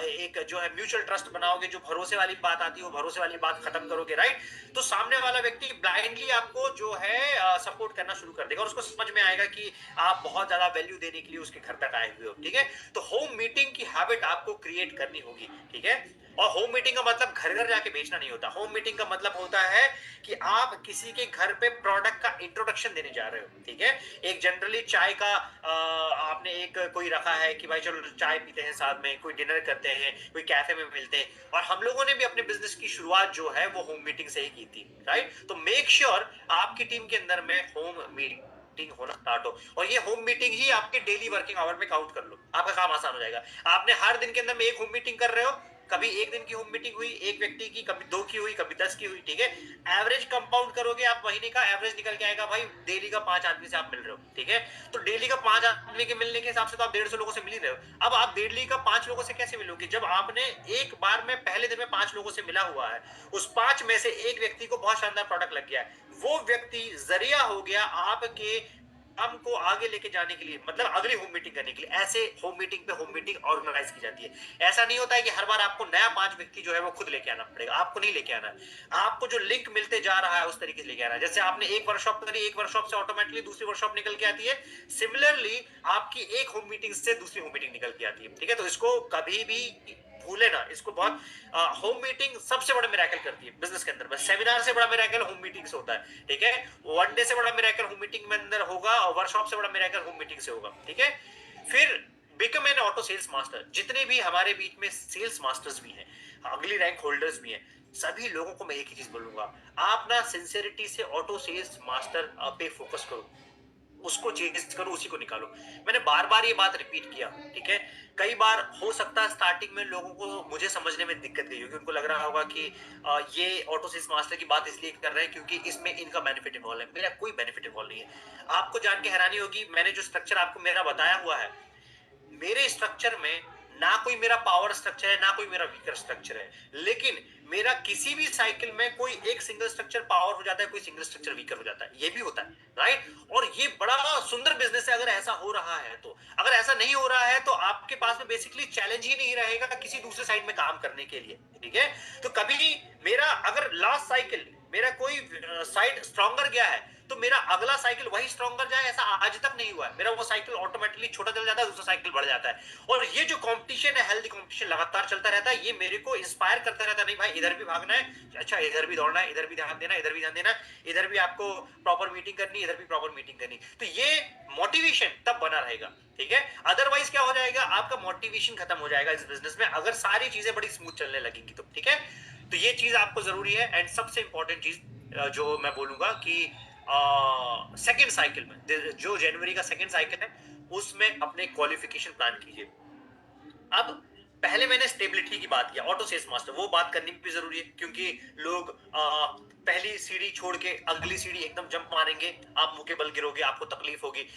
एक जो है म्यूचुअल ट्रस्ट बनाओगे, जो भरोसे वाली बात आती है वो भरोसे वाली बात खत्म करोगे, राइट? तो सामने वाला व्यक्ति ब्लाइंडली आपको जो है सपोर्ट करना शुरू कर देगा और उसको समझ में आएगा कि आप बहुत ज्यादा वैल्यू देने के लिए उसके घर तक आए हुए हो, ठीक है? तो होम मीटिंग की हैबिट आपको क्रिएट करनी होगी, ठीक है? और होम मीटिंग का मतलब घर घर जाके बेचना नहीं होता। होम मीटिंग का मतलब होता है कि आप किसी के घर पे प्रोडक्ट का इंट्रोडक्शन देने जा रहे हो, ठीक है? एक जनरली चाय का आपने एक कोई रखा है कि भाई चलो चाय पीते हैं साथ में, कोई डिनर करते हैं, कोई कैफे में मिलते हैं, और हम लोगों ने भी अपने बिजनेस की शुरुआत जो है वो होम मीटिंग से ही की थी, राइट? तो मेक श्योर आपकी टीम के अंदर में होम मीटिंग होना स्टार्ट हो, और ये होम मीटिंग ही आपके डेली वर्किंग आवर में काउंट कर लो, आपका काम आसान हो जाएगा। आपने हर दिन के अंदर में एक होम मीटिंग कर रहे हो, कभी एक दिन की होम मीटिंग हुई एक व्यक्ति की, कभी 2 की हुई, कभी 10 की हुई, ठीक है? एवरेज कंपाउंड करोगे आप, महीने का एवरेज निकल के आएगा भाई, डेली का 5 आदमी से आप मिल रहे हो, ठीक है? तो डेली का 5 आदमी के मिलने के हिसाब से तो आप 150 लोगों से मिल ही रहे हो। अब आप डेली का 5 लोगों से कैसे मिलोगे? जब आपने एक बार में पहले दिन में 5 लोगों से मिला हुआ है, उस 5 में से एक व्यक्ति को बहुत शानदार प्रोडक्ट लग गया है, वो व्यक्ति जरिया हो गया आपके काम को आगे लेके जाने के लिए, मतलब अगली होम मीटिंग करने के लिए। ऐसे होम मीटिंग पे होम मीटिंग ऑर्गेनाइज की जाती है। ऐसा नहीं होता है कि हर बार आपको नया 5 व्यक्ति जो है वो खुद लेके आना पड़ेगा, आपको नहीं लेके आना है। आपको जो लिंक मिलते जा रहा है उस तरीके से लेके आना है। जैसे आपने एक वर्कशॉप करी, एक वर्कशॉप से ऑटोमेटिकली दूसरी वर्कशॉप निकल के आती है, सिमिलरली आपकी एक होम मीटिंग से दूसरी होम मीटिंग निकल के आती है, ठीक है? तो इसको कभी भी भूले ना, इसको बहुत होम मीटिंग सबसे बड़ा मिरेकल करती है बिजनेस के अंदर। बस सेमिनार से बड़ा मिरेकल होम मीटिंग से होता है, ठीक है? वन डे से बड़ा मिरेकल होम मीटिंग में अंदर होगा, और वर्कशॉप से बड़ा मिरेकल होम मीटिंग से होगा, ठीक है? फिर become an auto sales master. जितने भी हमारे बीच में सेल्स मास्टर्स भी हैं, अगली रैंक होल्डर्स भी हैं, सभी लोगों को मैं एक ही चीज बोलूंगा, आप ना सिंसियरिटी से ऑटो सेल्स मास्टर पे फोकस करो, उसको चेंज करो, उसी को निकालो। मैंने बार बार ये बात रिपीट किया, ठीक है? कई बार हो सकता है स्टार्टिंग में लोगों को मुझे समझने में दिक्कत गई होगी, उनको लग रहा होगा कि ये ऑटो सेल्स मास्टर की बात इसलिए कर रहे हैं क्योंकि इसमें इनका बेनिफिट इन्वॉल्व है। मेरा कोई बेनिफिट इन्वॉल्व नहीं है। आपको जान के हैरानी होगी, मैंने जो स्ट्रक्चर आपको मेरा बताया हुआ है, मेरे स्ट्रक्चर में ना कोई मेरा पावर स्ट्रक्चर है, ना कोई मेरा वीकर स्ट्रक्चर है, लेकिन मेरा किसी भी साइकिल में कोई एक सिंगल स्ट्रक्चर पावर हो जाता है, कोई सिंगल स्ट्रक्चर वीकर हो जाता है, ये भी होता है, राइट? और ये बड़ा सुंदर बिजनेस है अगर ऐसा हो रहा है तो। अगर ऐसा नहीं हो रहा है तो आपके पास में बेसिकली चैलेंज ही नहीं रहेगा किसी दूसरे साइड में काम करने के लिए, ठीक है? तो कभी मेरा अगर लास्ट साइकिल मेरा कोई साइड स्ट्रॉन्गर गया है, तो मेरा अगला साइकिल वही स्ट्रॉन्गर जाए, ऐसा आज तक नहीं हुआ है। मेरा वो साइकिल ऑटोमेटिकली छोटा चल जाता है, दूसरा साइकिल बढ़ जाता है। और ये जो कंपटीशन है, हेल्दी कंपटीशन लगातार चलता रहता है, ये मेरे को इंस्पायर करता रहता है, नहीं भाई इधर भी भागना है, अच्छा इधर भी दौड़ना है, इधर भी ध्यान देना, इधर भी ध्यान देना, इधर भी आपको प्रॉपर मीटिंग करनी, इधर भी प्रॉपर मीटिंग करनी। तो ये मोटिवेशन तब बना रहेगा, ठीक है? अदरवाइज क्या हो जाएगा, आपका मोटिवेशन खत्म हो जाएगा इस बिजनेस में, अगर सारी चीजें बड़ी स्मूथ चलने लगेंगी तो, ठीक है? तो ये चीज आपको जरूरी है। एंड सबसे इंपॉर्टेंट चीज जो मैं बोलूंगा कि सेकेंड साइकिल में, जो जनवरी का सेकेंड साइकिल है, उसमें अपने क्वालिफिकेशन प्लान कीजिए। अब पहले मैंने स्टेबिलिटी की बात किया, ऑटो सेल्स मास्टर, वो बात करनी भी जरूरी है, क्योंकि लोग पहली सीढ़ी छोड़ के अगली सीढ़ी एकदम जंप मारेंगे, आप मुंह के बल गिरोगे, आपको तकलीफ होगी।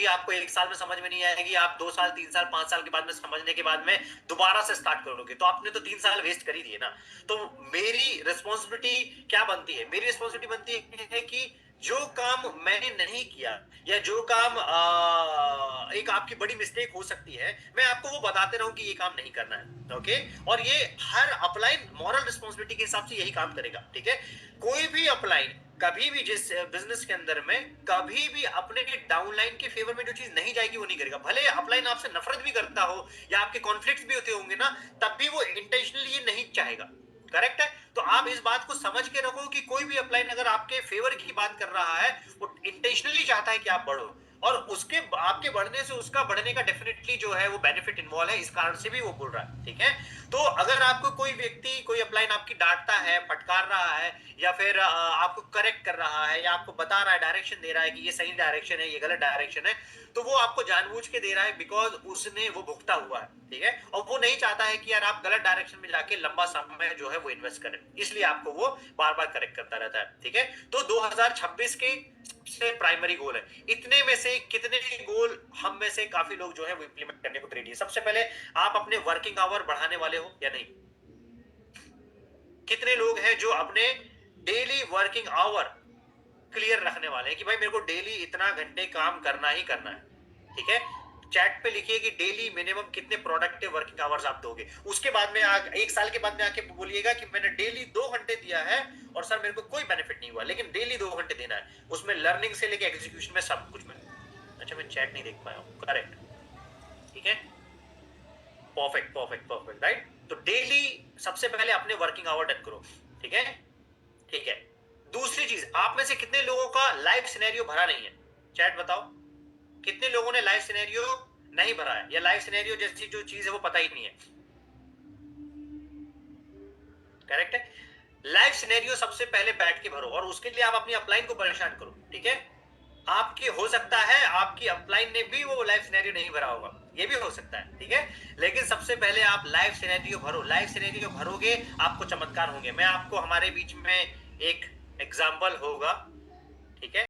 आपको 1 साल में समझ में नहीं आएगी, आप 2 साल 3 साल 5 साल के बाद में समझने के बाद में दोबारा से स्टार्ट करोगे, तो आपने तो 3 साल वेस्ट कर ही दिए ना। तो मेरी रिस्पॉन्सिबिलिटी क्या बनती है? मेरी रिस्पॉन्सिबिलिटी बनती है कि जो काम मैंने नहीं किया, या जो काम एक आपकी बड़ी मिस्टेक हो सकती है, मैं आपको वो बताते रहूं कि ये काम नहीं करना है, ओके? और ये हर अपलाइन मॉरल रिस्पॉन्सिबिलिटी के हिसाब से यही काम करेगा, ठीक है? कोई भी अपलाइन कभी भी जिस बिजनेस के अंदर में कभी भी अपने डाउनलाइन के फेवर में जो चीज नहीं जाएगी वो नहीं करेगा। भले अपलाइन आपसे नफरत भी करता हो या आपके कॉन्फ्लिक्ट भी होते होंगे ना, तब भी वो इंटेंशनली ये नहीं चाहेगा, करेक्ट है? तो आप इस बात को समझ के रखो कि कोई भी अपलाइन अगर आपके फेवर की बात कर रहा है, वो इंटेंशनली चाहता है कि आप बढ़ो, और उसके आपके बढ़ने से उसका बढ़ने का डेफिनेटली जो है वो बेनिफिट इन्वॉल्व है, इस कारण से भी वो बोल रहा है, ठीक है? तो अगर आपको कोई व्यक्ति, कोई अपलाइन आपकी डांटता है, फटकार रहा है, या फिर आपको करेक्ट कर रहा है, या आपको बता रहा है, डायरेक्शन दे रहा है कि ये सही डायरेक्शन है, ये गलत डायरेक्शन है, तो वो आपको जानबूझ के दे रहा है, बिकॉज उसने वो भुगता हुआ है, ठीक है? और वो नहीं चाहता है कि यार आप गलत डायरेक्शन में जाके लंबा समय जो है वो इन्वेस्ट करें, इसलिए आपको वो बार बार करेक्ट करता रहता है, ठीक है? तो 2026 के सबसे प्राइमरी गोल है। इतने में से कितने गोल हम में से काफी लोग जो है वो इंप्लीमेंट करने को रेडी है? सबसे पहले, आप अपने वर्किंग आवर बढ़ाने वाले हो या नहीं? कितने लोग हैं जो अपने डेली वर्किंग आवर क्लियर रखने वाले हैं कि भाई मेरे को डेली इतना घंटे काम करना ही करना है, ठीक है? चैट पे लिखिए कि डेली मिनिमम कितने प्रोडक्टिव वर्किंग आवर्स आप दोगे। उसके बाद में एक साल के बाद में आके बोलिएगा कि मैंने डेली 2 घंटे दिया है और सर मेरे को कोई बेनिफिट नहीं हुआ, लेकिन डेली 2 घंटे देना है, उसमें लर्निंग से लेके एग्जीक्यूशन में सब कुछ में। अच्छा मैं चैट नहीं देख पाया हूँ, करेक्ट, ठीक है, परफेक्ट परफेक्ट परफेक्ट, राइट। तो डेली सबसे पहले अपने वर्किंग आवर डन करो, ठीक है, ठीक है। दूसरी चीज, आप में से कितने लोगों का लाइफ सिनेरियो भरा नहीं है, चैट बताओ, कितने लोगों ने लाइफ सिनेरियो नहीं भरा है, या लाइफ सिनेरियो जैसी जो चीज है वो पता ही नहीं है, करेक्ट है। लाइफ सिनेरियो सबसे पहले बैठ के भरो, और उसके लिए आप अपनी अपलाइन को परेशान करो, ठीक है। आपकी हो सकता है आपकी अपलाइन ने भी वो लाइफ सिनेरियो नहीं भरा होगा, ये भी हो सकता है, ठीक है, लेकिन सबसे पहले आप लाइफ सिनेरियो भरो। लाइफ सिनेरियो भरोगे आपको चमत्कार होंगे। मैं आपको हमारे बीच में एक एग्जाम्पल होगा, ठीक है।